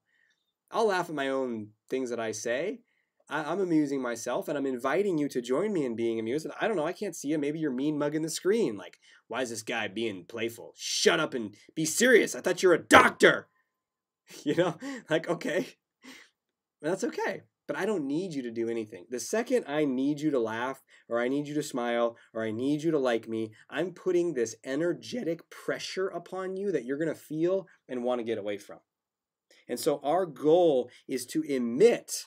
I'll laugh at my own things that I say. I'm amusing myself and I'm inviting you to join me in being amused. And I don't know, I can't see you. Maybe you're mean mugging the screen. Like, why is this guy being playful? Shut up and be serious. I thought you were a doctor. You know, like, okay, that's okay. But I don't need you to do anything. The second I need you to laugh or I need you to smile or I need you to like me, I'm putting this energetic pressure upon you that you're going to feel and want to get away from. And so our goal is to emit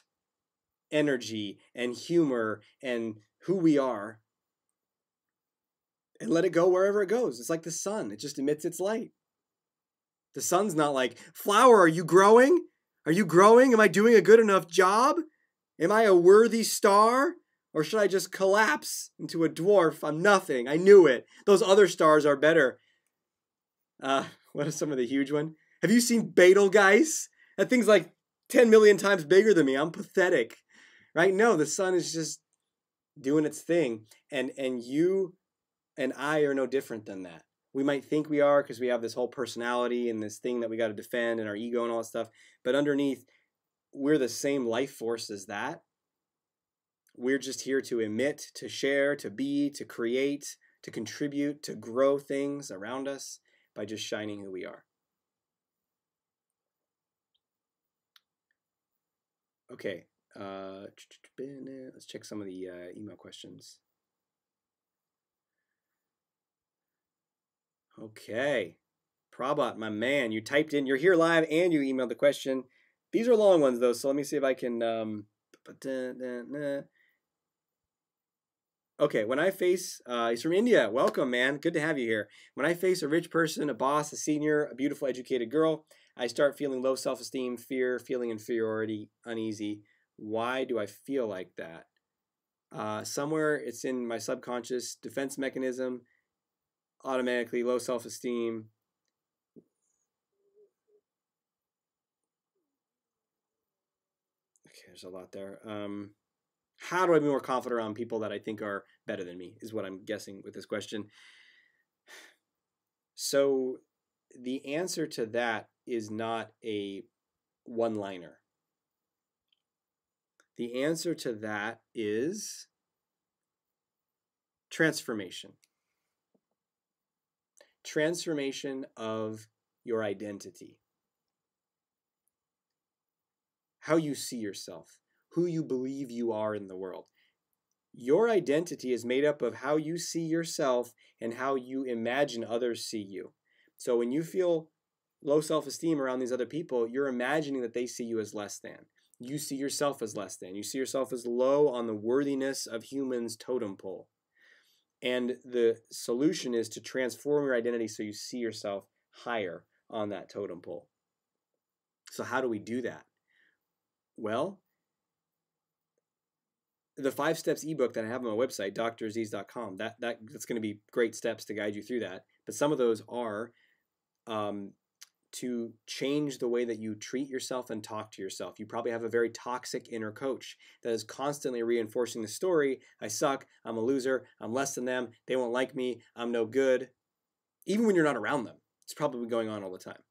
energy and humor and who we are and let it go wherever it goes. It's like the sun. It just emits its light. The sun's not like, flower, are you growing? Are you growing? Am I doing a good enough job? Am I a worthy star? Or should I just collapse into a dwarf? I'm nothing. I knew it. Those other stars are better. What are some of the huge ones? Have you seen Betelgeuse? That thing's like 10 million times bigger than me. I'm pathetic. Right? No, the sun is just doing its thing. And you and I are no different than that. We might think we are because we have this whole personality and this thing that we got to defend and our ego and all that stuff. But underneath, we're the same life force as that. We're just here to emit, to share, to be, to create, to contribute, to grow things around us by just shining who we are. Okay, let's check some of the email questions. Okay, Prabhat, my man, you typed in, you're here live and you emailed the question. These are long ones though, so let me see if I can, okay, when I face, he's from India. Welcome, man. Good to have you here. When I face a rich person, a boss, a senior, a beautiful, educated girl, I start feeling low self-esteem, fear, feeling inferiority, uneasy. Why do I feel like that? Somewhere it's in my subconscious defense mechanism, automatically low self-esteem. Okay, there's a lot there. How do I be more confident around people that I think are better than me is what I'm guessing with this question. So the answer to that is not a one-liner. The answer to that is transformation. Transformation of your identity. How you see yourself, who you believe you are in the world. Your identity is made up of how you see yourself and how you imagine others see you. So when you feel low self-esteem around these other people, you're imagining that they see you as less than. You see yourself as less than. You see yourself as low on the worthiness of humans totem pole. And the solution is to transform your identity so you see yourself higher on that totem pole. So how do we do that? Well, the 5 steps ebook that I have on my website, draziz.com, that's going to be great steps to guide you through that. But some of those are to change the way that you treat yourself and talk to yourself. You probably have a very toxic inner coach that is constantly reinforcing the story, I suck, I'm a loser, I'm less than them, they won't like me, I'm no good. Even when you're not around them, it's probably going on all the time.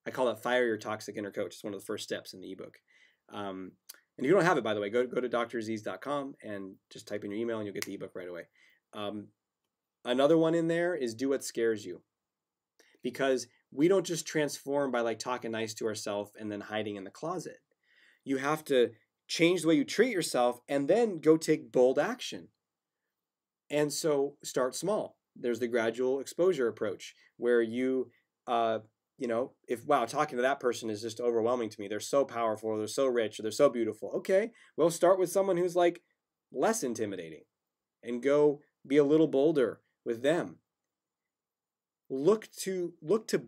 I call that fire your toxic inner coach. It's one of the first steps in the ebook. And if you don't have it, by the way, go to draziz.com and just type in your email and you'll get the ebook right away. Another one in there is do what scares you. Because we don't just transform by like talking nice to ourselves and then hiding in the closet. You have to change the way you treat yourself and then go take bold action. And so start small. There's the gradual exposure approach where you, if, wow, talking to that person is just overwhelming to me. They're so powerful, or they're so rich, or they're so beautiful. Okay, well, start with someone who's like less intimidating and go be a little bolder with them. Look to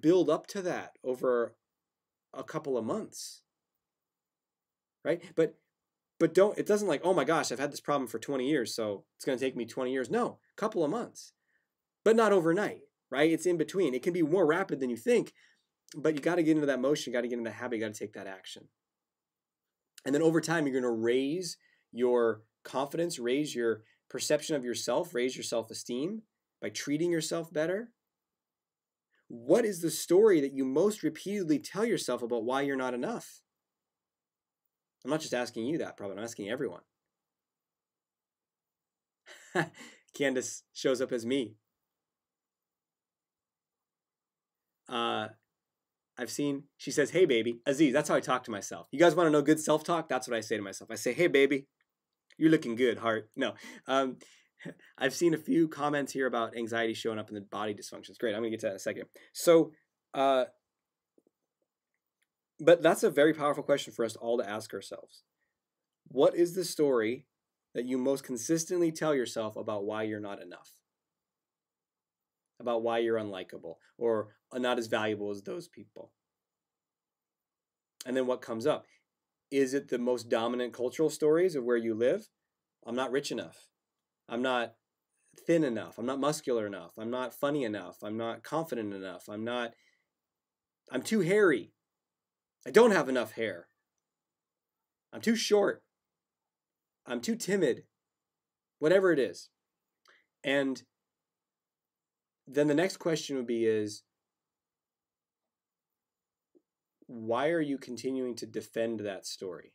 build up to that over a couple of months, right? But don't, it doesn't like, oh my gosh, I've had this problem for 20 years, so it's going to take me 20 years. No, a couple of months, but not overnight, right? It's in between. It can be more rapid than you think, but you got to get into that motion, you got to get into the habit, you got to take that action. And then over time, you're going to raise your confidence, raise your perception of yourself, raise your self-esteem by treating yourself better. What is the story that you most repeatedly tell yourself about why you're not enough? I'm not just asking you that, probably. I'm asking everyone. Candace shows up as me. I've seen, she says, hey, baby. Aziz, that's how I talk to myself. You guys want to know good self-talk? That's what I say to myself. I say, hey, baby, you're looking good, heart. No. I've seen a few comments here about anxiety showing up in the body dysfunctions. Great, I'm going to get to that in a second. So, but that's a very powerful question for us all to ask ourselves. What is the story that you most consistently tell yourself about why you're not enough? about why you're unlikable or not as valuable as those people. And then what comes up? Is it the most dominant cultural stories of where you live? I'm not rich enough. I'm not thin enough. I'm not muscular enough. I'm not funny enough. I'm not confident enough. I'm too hairy. I don't have enough hair. I'm too short. I'm too timid. Whatever it is. And then the next question would be why are you continuing to defend that story?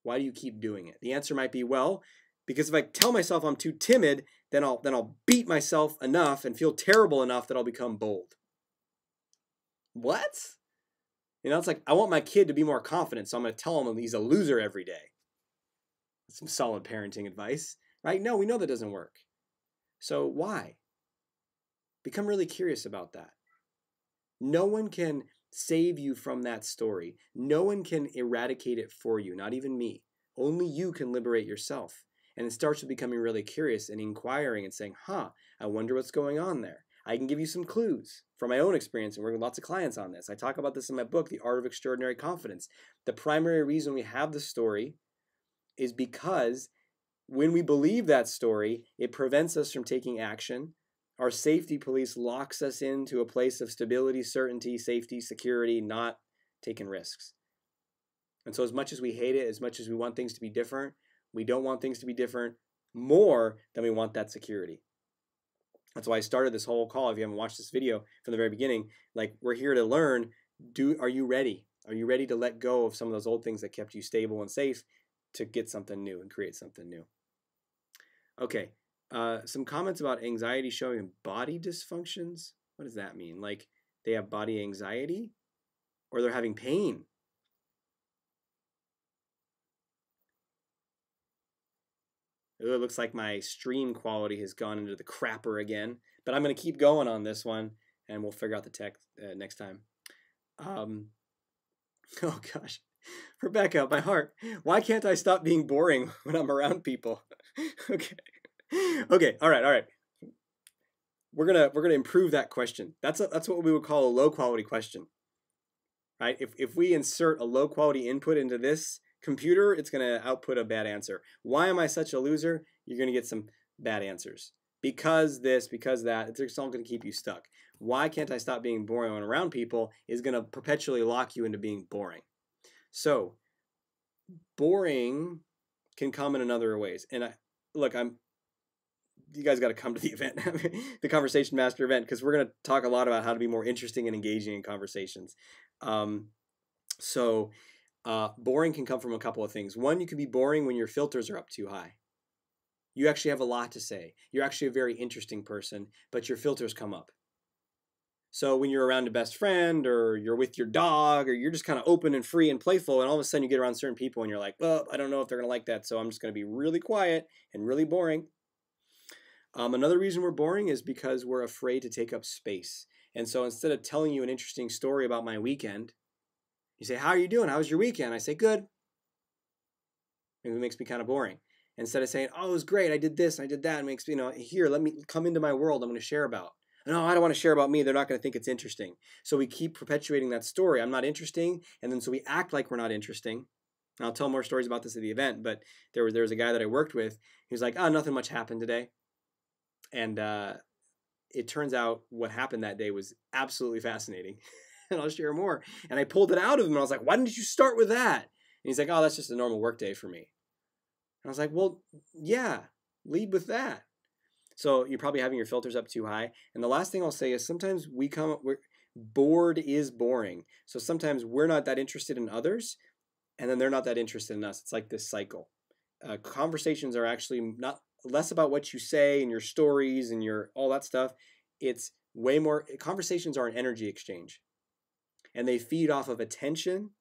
Why do you keep doing it? The answer might be, well, because if I tell myself I'm too timid, then I'll beat myself enough and feel terrible enough that I'll become bold. What? It's like, I want my kid to be more confident, so I'm going to tell him he's a loser every day. That's some solid parenting advice, right? No, we know that doesn't work. So why? Become really curious about that. No one can save you from that story. No one can eradicate it for you, not even me. Only you can liberate yourself. And it starts with becoming really curious and inquiring and saying, I wonder what's going on there. I can give you some clues from my own experience and working with lots of clients on this. I talk about this in my book, The Art of Extraordinary Confidence. The primary reason we have the story is because when we believe that story, it prevents us from taking action. Our safety police locks us into a place of stability, certainty, safety, security, not taking risks. And so as much as we hate it, as much as we want things to be different, we don't want things to be different more than we want that security. That's why I started this whole call. If you haven't watched this video from the very beginning, like, we're here to learn, are you ready? Are you ready to let go of some of those old things that kept you stable and safe to get something new and create something new? Okay. Some comments about anxiety showing body dysfunctions. What does that mean? Like, they have body anxiety or they're having pain? Ooh, it looks like my stream quality has gone into the crapper again, but I'm going to keep going on this one and we'll figure out the text next time. Oh gosh, Rebecca, my heart, why can't I stop being boring when I'm around people? Okay, all right. We're gonna improve that question. That's what we would call a low quality question, right? If we insert a low quality input into this computer, it's gonna output a bad answer. Why am I such a loser? You're gonna get some bad answers. Because this, because that. It's all gonna keep you stuck. Why can't I stop being boring when around people is gonna perpetually lock you into being boring. So boring can come in other ways. And you guys got to come to the event, the Conversation Master event, because we're going to talk a lot about how to be more interesting and engaging in conversations. Boring can come from a couple of things. One, you can be boring when your filters are up too high. You actually have a lot to say. You're actually a very interesting person, but your filters come up. So when you're around a best friend or you're with your dog or you're just kind of open and free and playful, and all of a sudden you get around certain people and you're like, well, I don't know if they're going to like that, so I'm just going to be really quiet and really boring. Another reason we're boring is because we're afraid to take up space. And so instead of telling you an interesting story about my weekend, you say, how are you doing? How was your weekend? I say, good. Maybe it makes me kind of boring. Instead of saying, oh, it was great, I did this, I did that, it makes me, here, let me come into my world, I'm going to share about. No, I don't want to share about me. They're not going to think it's interesting. So we keep perpetuating that story. I'm not interesting. And then so we act like we're not interesting. And I'll tell more stories about this at the event, but there was a guy that I worked with. He was like, oh, nothing much happened today. And it turns out what happened that day was absolutely fascinating. And I'll share more. And I pulled it out of him. And I was like, why didn't you start with that? And he's like, oh, that's just a normal work day for me. And I was like, well, yeah, lead with that. So you're probably having your filters up too high. And the last thing I'll say is sometimes bored is boring. So sometimes we're not that interested in others, and then they're not that interested in us. It's like this cycle. Conversations are actually not less about what you say and your stories and your all that stuff. It's way more. Conversations are an energy exchange, and they feed off of attention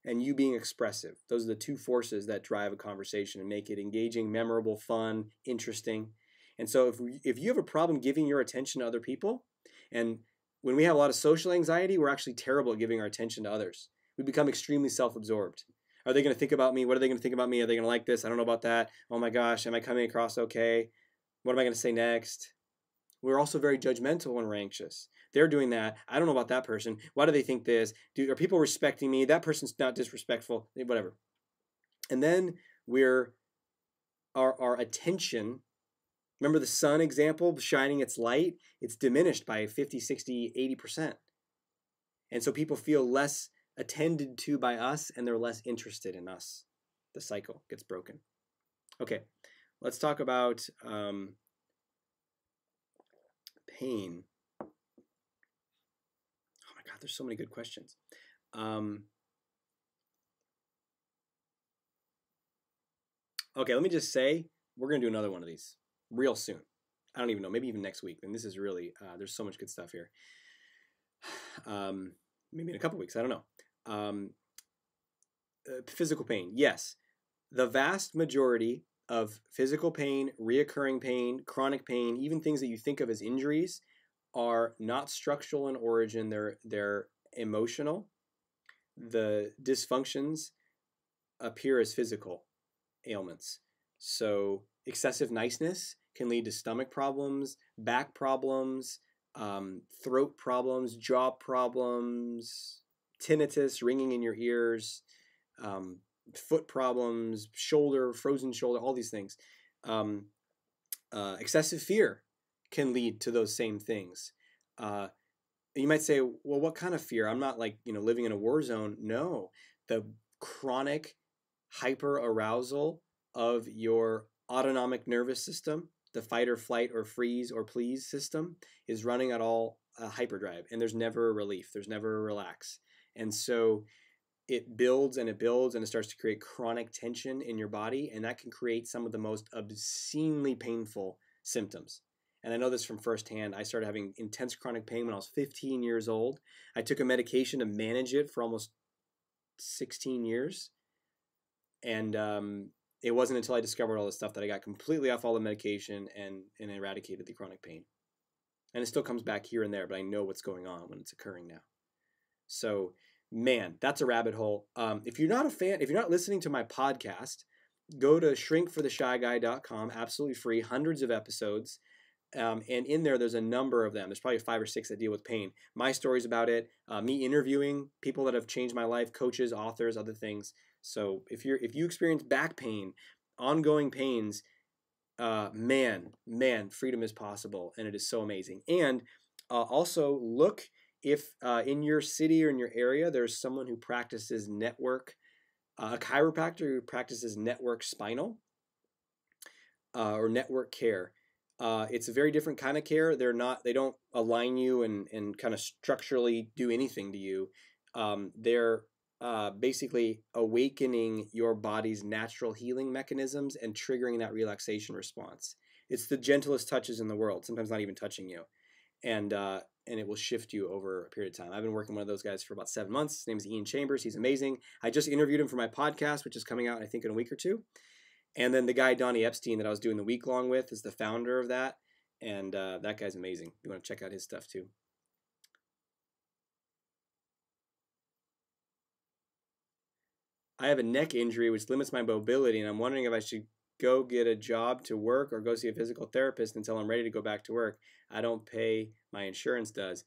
and you being expressive. Those are the two forces that drive a conversation and make it engaging, memorable, fun, interesting. And so if you have a problem giving your attention to other people, and when we have a lot of social anxiety, we're actually terrible at giving our attention to others. We become extremely self-absorbed. Are they going to think about me? What are they going to think about me? Are they going to like this? I don't know about that. Oh my gosh, am I coming across okay? What am I going to say next? We're also very judgmental when we're anxious. They're doing that. I don't know about that person. Why do they think this? Are people respecting me? That person's not disrespectful. Whatever. And then our attention, remember the sun example, shining its light? It's diminished by 50, 60, 80%. And so people feel less attended to by us, and they're less interested in us. The cycle gets broken. Okay, let's talk about pain. Oh my God, there's so many good questions. Okay, let me just say, we're going to do another one of these real soon. I don't even know, maybe even next week. And this is really, there's so much good stuff here. Maybe in a couple weeks, I don't know. Physical pain, yes. The vast majority of physical pain, reoccurring pain, chronic pain, even things that you think of as injuries are not structural in origin. They're emotional. The dysfunctions appear as physical ailments. So excessive niceness can lead to stomach problems, back problems, throat problems, jaw problems, tinnitus, ringing in your ears, foot problems, shoulder, frozen shoulder, all these things. Excessive fear can lead to those same things. You might say, well, what kind of fear? I'm not like, living in a war zone. No, the chronic hyper arousal of your autonomic nervous system, the fight or flight or freeze or please system, is running at all hyperdrive, and there's never a relief. There's never a relax. And so it builds and it builds and it starts to create chronic tension in your body, and that can create some of the most obscenely painful symptoms. And I know this from firsthand. I started having intense chronic pain when I was 15 years old. I took a medication to manage it for almost 16 years. And it wasn't until I discovered all this stuff that I got completely off all the medication and eradicated the chronic pain. And it still comes back here and there, but I know what's going on when it's occurring now. So, man, that's a rabbit hole. If you're not a fan, if you're not listening to my podcast, go to shrinkfortheshyguy.com, absolutely free, hundreds of episodes. And in there's a number of them. There's probably 5 or 6 that deal with pain. My stories about it, me interviewing people that have changed my life, coaches, authors, other things. So if you experience back pain, ongoing pains, man, freedom is possible, and it is so amazing. And also look if in your city or in your area there's someone who practices network, a chiropractor who practices network spinal or network care. It's a very different kind of care. They don't align you and kind of structurally do anything to you. They're basically awakening your body's natural healing mechanisms and triggering that relaxation response. It's the gentlest touches in the world, sometimes not even touching you. And it will shift you over a period of time. I've been working with one of those guys for about 7 months. His name is Ian Chambers. He's amazing. I just interviewed him for my podcast, which is coming out, I think, in a week or two. And then the guy, Donnie Epstein, that I was doing the week long with, is the founder of that. And that guy's amazing. You want to check out his stuff too. I have a neck injury which limits my mobility, and I'm wondering if I should go get a job to work or go see a physical therapist until I'm ready to go back to work. I don't pay, my insurance does.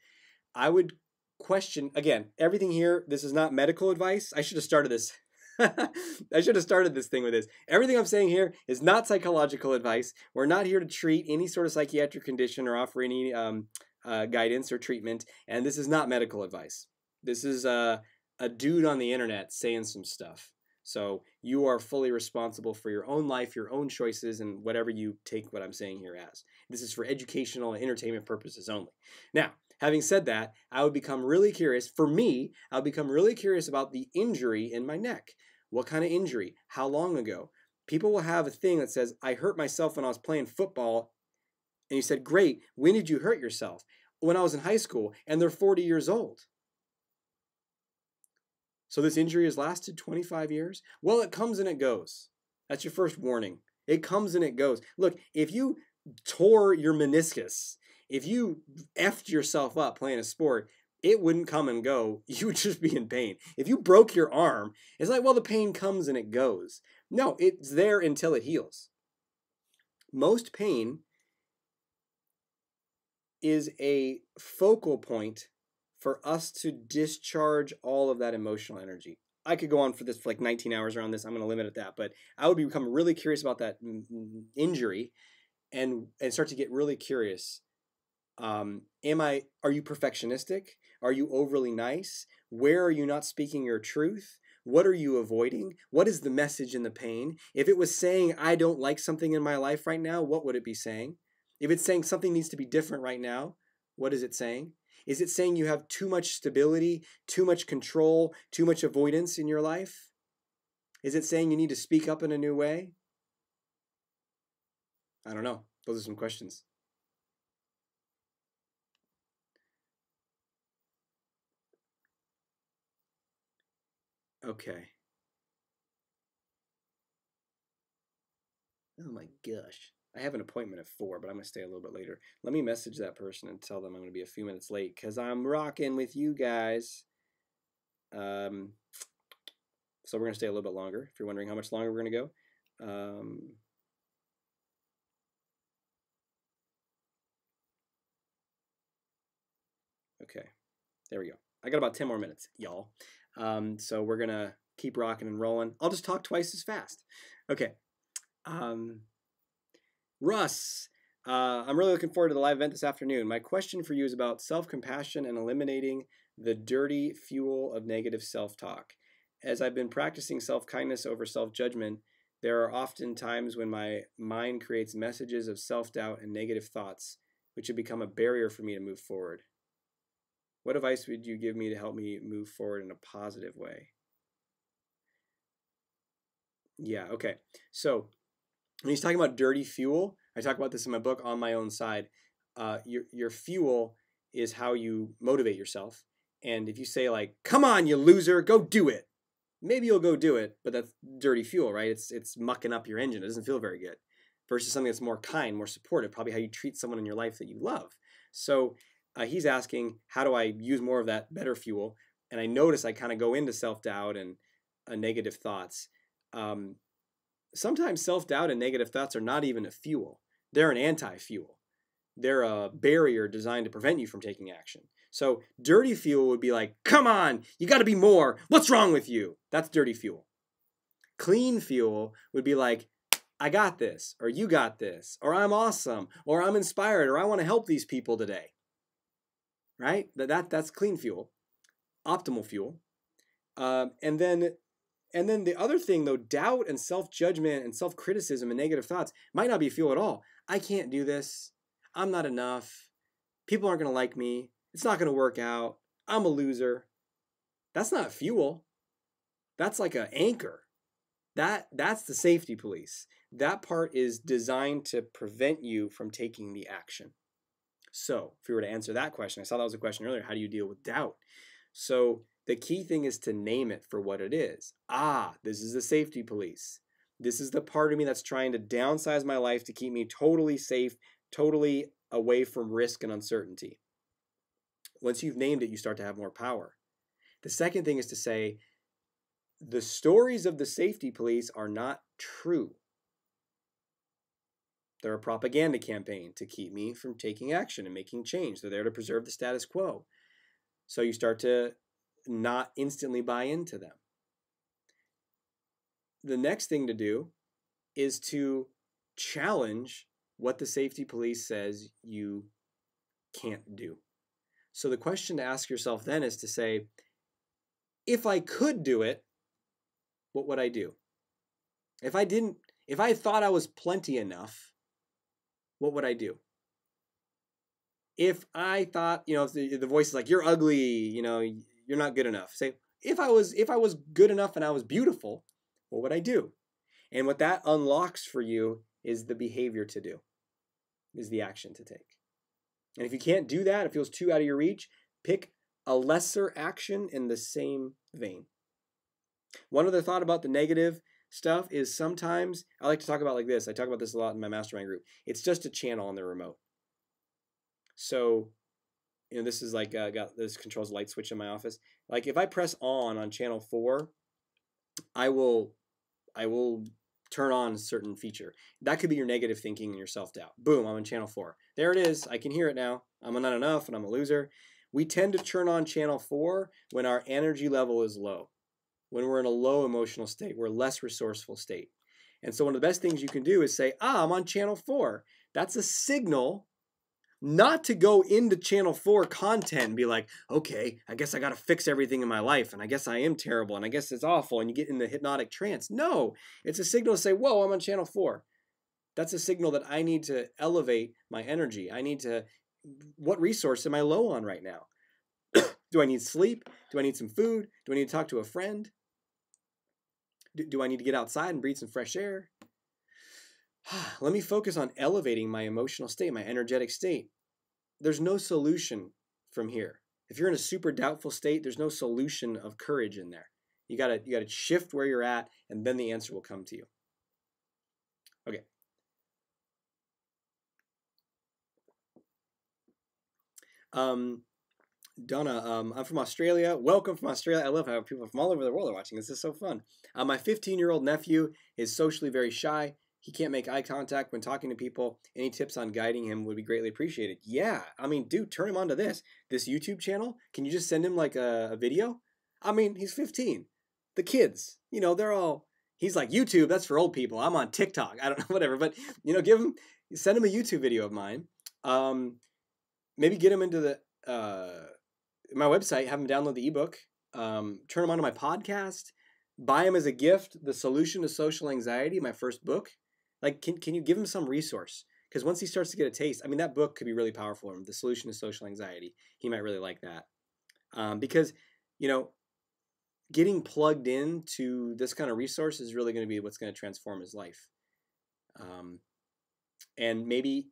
I would question, again, everything here, this is not medical advice. I should have started this. I should have started this thing with this. Everything I'm saying here is not psychological advice. We're not here to treat any sort of psychiatric condition or offer any guidance or treatment. And this is not medical advice. This is a dude on the internet saying some stuff. So you are fully responsible for your own life, your own choices, and whatever you take what I'm saying here as. This is for educational and entertainment purposes only. Now, having said that, I would become really curious. For me, I would become really curious about the injury in my neck. What kind of injury? How long ago? People will have a thing that says, I hurt myself when I was playing football. And you said, great, when did you hurt yourself? When I was in high school, and they're 40 years old. So this injury has lasted 25 years? Well, it comes and it goes. That's your first warning. It comes and it goes. Look, if you tore your meniscus, if you effed yourself up playing a sport, it wouldn't come and go. You would just be in pain. If you broke your arm, it's like, well, the pain comes and it goes. No, it's there until it heals. Most pain is a focal point for us to discharge all of that emotional energy. I could go on for like 19 hours around this. I'm going to limit at that, but I would become really curious about that injury and start to get really curious. Are you perfectionistic? Are you overly nice? Where are you not speaking your truth? What are you avoiding? What is the message in the pain? If it was saying, I don't like something in my life right now, what would it be saying? If it's saying something needs to be different right now, what is it saying? Is it saying you have too much stability, too much control, too much avoidance in your life? Is it saying you need to speak up in a new way? I don't know. Those are some questions. Okay. Oh my gosh. I have an appointment at 4, but I'm going to stay a little bit later. Let me message that person and tell them I'm going to be a few minutes late because I'm rocking with you guys. So we're going to stay a little bit longer, if you're wondering how much longer we're going to go. Okay, there we go. I got about 10 more minutes, y'all. So we're going to keep rocking and rolling. I'll just talk twice as fast. Okay. Russ, I'm really looking forward to the live event this afternoon. My question for you is about self-compassion and eliminating the dirty fuel of negative self-talk. As I've been practicing self-kindness over self-judgment, there are often times when my mind creates messages of self-doubt and negative thoughts, which have become a barrier for me to move forward. What advice would you give me to help me move forward in a positive way? Yeah, okay. So when he's talking about dirty fuel, I talk about this in my book, On My Own Side. Your fuel is how you motivate yourself. And if you say like, come on, you loser, go do it. Maybe you'll go do it, but that's dirty fuel, right? It's mucking up your engine. It doesn't feel very good. Versus something that's more kind, more supportive, probably how you treat someone in your life that you love. So he's asking, how do I use more of that better fuel? And I notice I kind of go into self-doubt and negative thoughts. Sometimes self-doubt and negative thoughts are not even a fuel. They're an anti-fuel. They're a barrier designed to prevent you from taking action. So dirty fuel would be like, come on, you got to be more. What's wrong with you? That's dirty fuel. Clean fuel would be like, I got this, or you got this, or I'm awesome, or I'm inspired, or I want to help these people today. Right? That's clean fuel, optimal fuel. And then the other thing, though, doubt and self-judgment and self-criticism and negative thoughts might not be fuel at all. I can't do this. I'm not enough. People aren't going to like me. It's not going to work out. I'm a loser. That's not fuel. That's like an anchor. That's the safety police. That part is designed to prevent you from taking the action. So if we were to answer that question, I saw that was a question earlier, how do you deal with doubt? So the key thing is to name it for what it is. This is the safety police. This is the part of me that's trying to downsize my life to keep me totally safe, totally away from risk and uncertainty. Once you've named it, you start to have more power. The second thing is to say, the stories of the safety police are not true. They're a propaganda campaign to keep me from taking action and making change. They're there to preserve the status quo. So you start to not instantly buy into them. The next thing to do is to challenge what the safety police says you can't do. So the question to ask yourself then is to say, if I could do it, what would I do? If I thought I was plenty enough, what would I do? If I thought, if the voice is like, you're ugly, you're not good enough. Say, if I was good enough and I was beautiful, what would I do? And what that unlocks for you is the behavior to do, is the action to take. And if you can't do that, it feels too out of your reach, pick a lesser action in the same vein. One other thought about the negative stuff is sometimes, I like to talk about like this. I talk about this a lot in my mastermind group. It's just a channel on the remote. So, this is like, this controls light switch in my office. Like if I press on channel 4, I will turn on a certain feature. That could be your negative thinking and your self-doubt. Boom, I'm on channel 4. There it is. I can hear it now. I'm not enough and I'm a loser. We tend to turn on channel 4 when our energy level is low. When we're in a low emotional state, we're a less resourceful state. And so one of the best things you can do is say, I'm on channel 4. That's a signal not to go into channel 4 content and be like, okay, I guess I got to fix everything in my life, and I guess I am terrible, and I guess it's awful, and you get in the hypnotic trance. No, it's a signal to say, whoa, I'm on channel 4. That's a signal that I need to elevate my energy. I need to, what resource am I low on right now? Do I need sleep? Do I need some food? Do I need to talk to a friend? Do I need to get outside and breathe some fresh air? Let me focus on elevating my emotional state, my energetic state. There's no solution from here. If you're in a super doubtful state, there's no solution of courage in there. You gotta shift where you're at, and then the answer will come to you. Okay. Donna, I'm from Australia. Welcome from Australia. I love how people from all over the world are watching. This is so fun. My 15-year-old nephew is socially very shy. He can't make eye contact when talking to people. Any tips on guiding him would be greatly appreciated. Yeah, I mean, dude, turn him on to this YouTube channel. Can you just send him like a video? I mean, he's 15. The kids, you know, they're all, he's like, YouTube, that's for old people. I'm on TikTok. I don't know, whatever. But, you know, send him a YouTube video of mine. Maybe get him into my website, have him download the ebook, turn him onto my podcast, buy him as a gift The Solution to Social Anxiety, my first book. Like, can you give him some resource? Because once he starts to get a taste, I mean, that book could be really powerful for him, The Solution to Social Anxiety. He might really like that. Because, you know, getting plugged into this kind of resource is really going to be what's going to transform his life. And maybe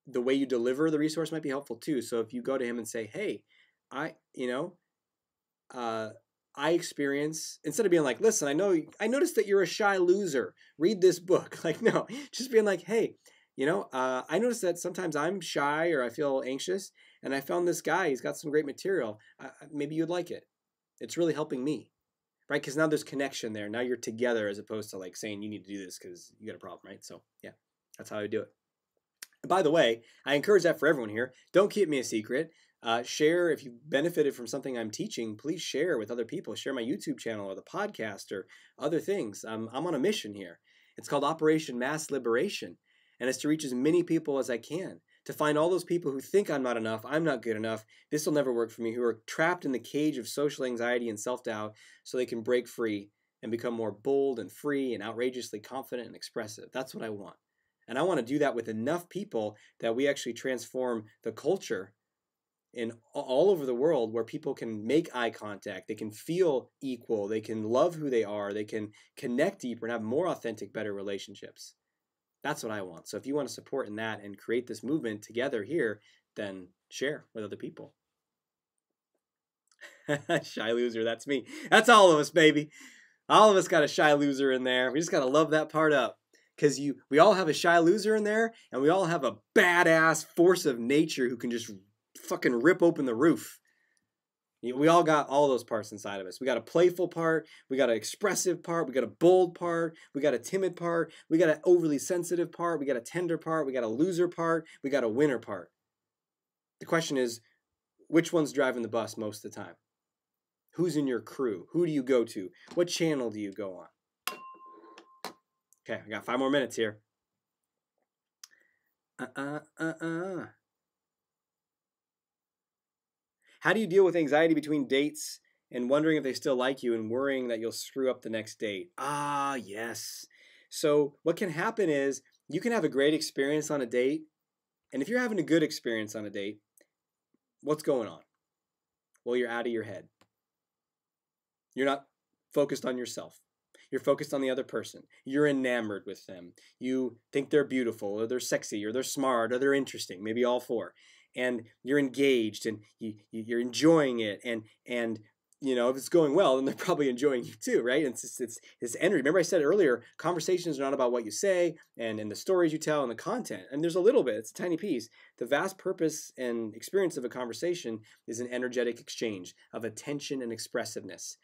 the way you deliver the resource might be helpful too. So if you go to him and say, hey, I experience, instead of being like, listen, I noticed that you're a shy loser. Read this book. Like, no, just being like, hey, I noticed that sometimes I'm shy or I feel anxious, and I found this guy. He's got some great material. Maybe you'd like it. It's really helping me, right? Because now there's connection there. Now you're together as opposed to like saying you need to do this because you got a problem, right? So yeah, that's how I do it. By the way, I encourage that for everyone here. Don't keep me a secret. Share if you benefited from something I'm teaching. Please share with other people. Share my YouTube channel or the podcast or other things. I'm on a mission here. It's called Operation Mass Liberation, and it's to reach as many people as I can, to find all those people who think I'm not enough, I'm not good enough, this will never work for me, who are trapped in the cage of social anxiety and self-doubt, so they can break free and become more bold and free and outrageously confident and expressive. That's what I want. And I want to do that with enough people that we actually transform the culture in all over the world, where people can make eye contact, they can feel equal, they can love who they are, they can connect deeper and have more authentic, better relationships. That's what I want. So if you want to support in that and create this movement together here, then share with other people. Shy loser, that's me. That's all of us, baby. All of us got a shy loser in there. We just got to love that part up. Because we all have a shy loser in there, and we all have a badass force of nature who can just fucking rip open the roof. We all got all those parts inside of us. We got a playful part, we got an expressive part, we got a bold part, we got a timid part, we got an overly sensitive part, we got a tender part, we got a loser part, we got a winner part. The question is, which one's driving the bus most of the time? Who's in your crew? Who do you go to? What channel do you go on? Okay, I got 5 more minutes here. How do you deal with anxiety between dates and wondering if they still like you and worrying that you'll screw up the next date? Ah, yes. So what can happen is you can have a great experience on a date, and if you're having a good experience on a date, what's going on? Well, you're out of your head. You're not focused on yourself. You're focused on the other person. You're enamored with them. You think they're beautiful, or they're sexy, or they're smart, or they're interesting, maybe all 4. And you're engaged, and you're enjoying it. And you know, if it's going well, then they're probably enjoying you too, right? It's energy. Remember I said earlier, conversations are not about what you say and the stories you tell and the content. And there's a little bit, it's a tiny piece. The vast purpose and experience of a conversation is an energetic exchange of attention and expressiveness.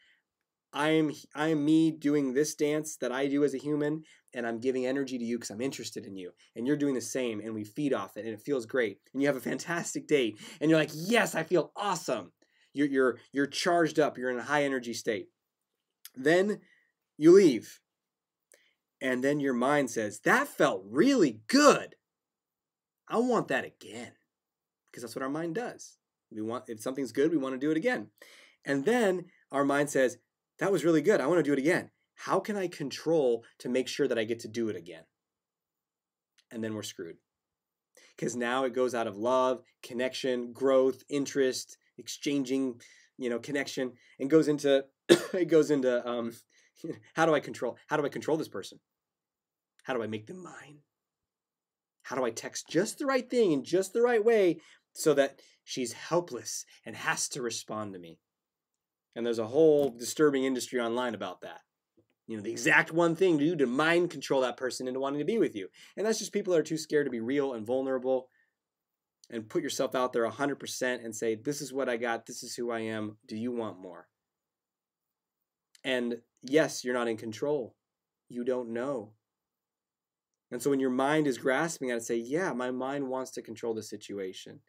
I am me doing this dance that I do as a human, and I'm giving energy to you because I'm interested in you, and you're doing the same, and we feed off it, and it feels great, and you have a fantastic date, and you're like, yes, I feel awesome. You're charged up. You're in a high energy state. Then you leave, and then your mind says, that felt really good. I want that again, because that's what our mind does. If something's good, we want to do it again. And then our mind says, that was really good. I want to do it again. How can I control to make sure that I get to do it again? And then we're screwed. Because now it goes out of love, connection, growth, interest, exchanging, connection, and goes into how do I control this person? How do I make them mine? How do I text just the right thing in just the right way so that she's helpless and has to respond to me? And there's a whole disturbing industry online about that. The exact one thing to do to mind control that person into wanting to be with you. And that's just people that are too scared to be real and vulnerable and put yourself out there 100% and say, this is what I got. This is who I am. Do you want more? And yes, you're not in control. You don't know. And so when your mind is grasping at it, say, yeah, my mind wants to control the situation.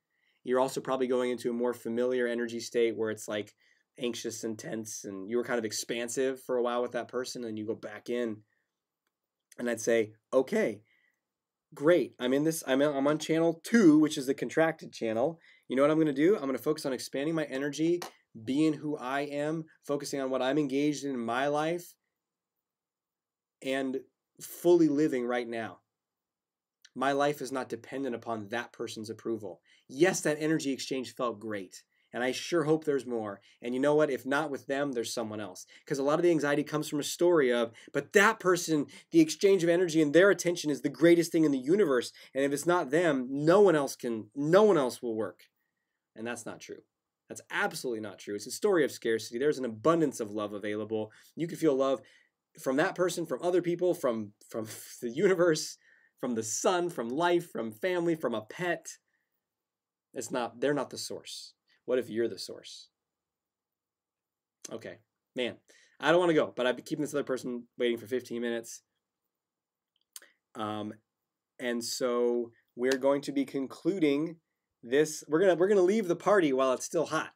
You're also probably going into a more familiar energy state where it's like anxious and tense, and you were kind of expansive for a while with that person, and you go back in. And I'd say, okay, great. I'm on channel 2, which is the contracted channel. You know what I'm going to do? I'm going to focus on expanding my energy, being who I am, focusing on what I'm engaged in my life, and fully living right now. My life is not dependent upon that person's approval. Yes, that energy exchange felt great. And I sure hope there's more. And you know what? If not with them, there's someone else. Because a lot of the anxiety comes from a story of, but that person, the exchange of energy and their attention is the greatest thing in the universe. And if it's not them, no one else will work. And that's not true. That's absolutely not true. It's a story of scarcity. There's an abundance of love available. You can feel love from that person, from other people, from the universe, from the sun, from life, from family, from a pet. They're not the source. What if you're the source? Okay, man, I don't want to go, but I've been keeping this other person waiting for 15 minutes. And so we're going to be concluding this. We're gonna leave the party while it's still hot.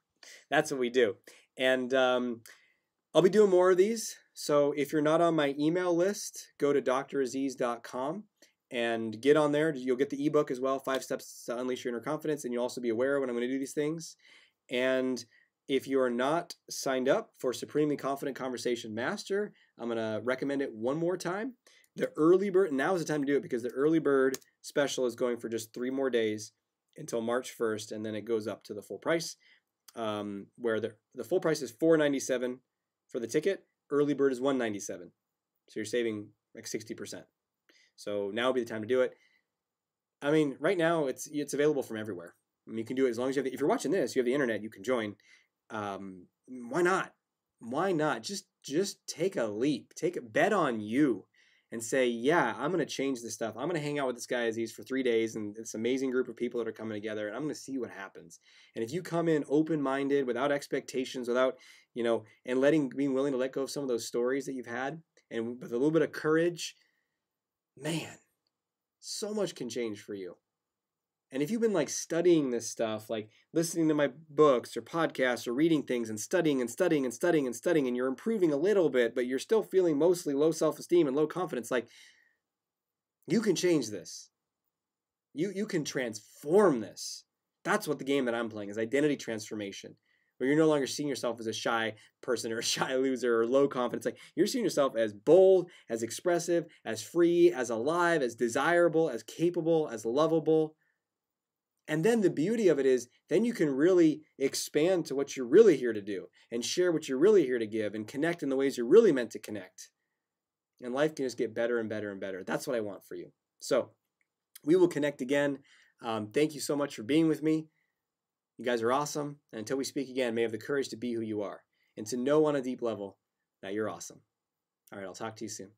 That's what we do. And I'll be doing more of these. So if you're not on my email list, go to draziz.com and get on there. You'll get the ebook as well, 5 Steps to Unleash Your Inner Confidence, and you'll also be aware when I'm going to do these things. And if you are not signed up for Supremely Confident Conversation Master, I'm going to recommend it one more time. The Earlybird, now is the time to do it because the Earlybird special is going for just 3 more days until March 1st, and then it goes up to the full price, where the full price is $497 for the ticket. Earlybird is $197. So you're saving like 60%. So now would be the time to do it. I mean, right now it's available from everywhere. I mean, you can do it as long as you have if you're watching this, you have the internet, you can join. Why not? Why not? Just take a leap. Take a bet on you and say, yeah, I'm going to change this stuff. I'm going to hang out with this guy Aziz for 3 days and this amazing group of people that are coming together, and I'm going to see what happens. And if you come in open-minded, without expectations, without, and being willing to let go of some of those stories that you've had, and with a little bit of courage, man, so much can change for you. And if you've been studying this stuff, like listening to my books or podcasts or reading things and studying, and you're improving a little bit, but you're still feeling mostly low self-esteem and low confidence, you can change this. You can transform this. That's what the game that I'm playing is identity transformation, where you're no longer seeing yourself as a shy person or a shy loser or low confidence. You're seeing yourself as bold, as expressive, as free, as alive, as desirable, as capable, as lovable. And then the beauty of it is then you can really expand to what you're really here to do and share what you're really here to give and connect in the ways you're really meant to connect. And life can just get better and better and better. That's what I want for you. So we will connect again. Thank you so much for being with me. You guys are awesome. And until we speak again, may you have the courage to be who you are and to know on a deep level that you're awesome. All right, I'll talk to you soon.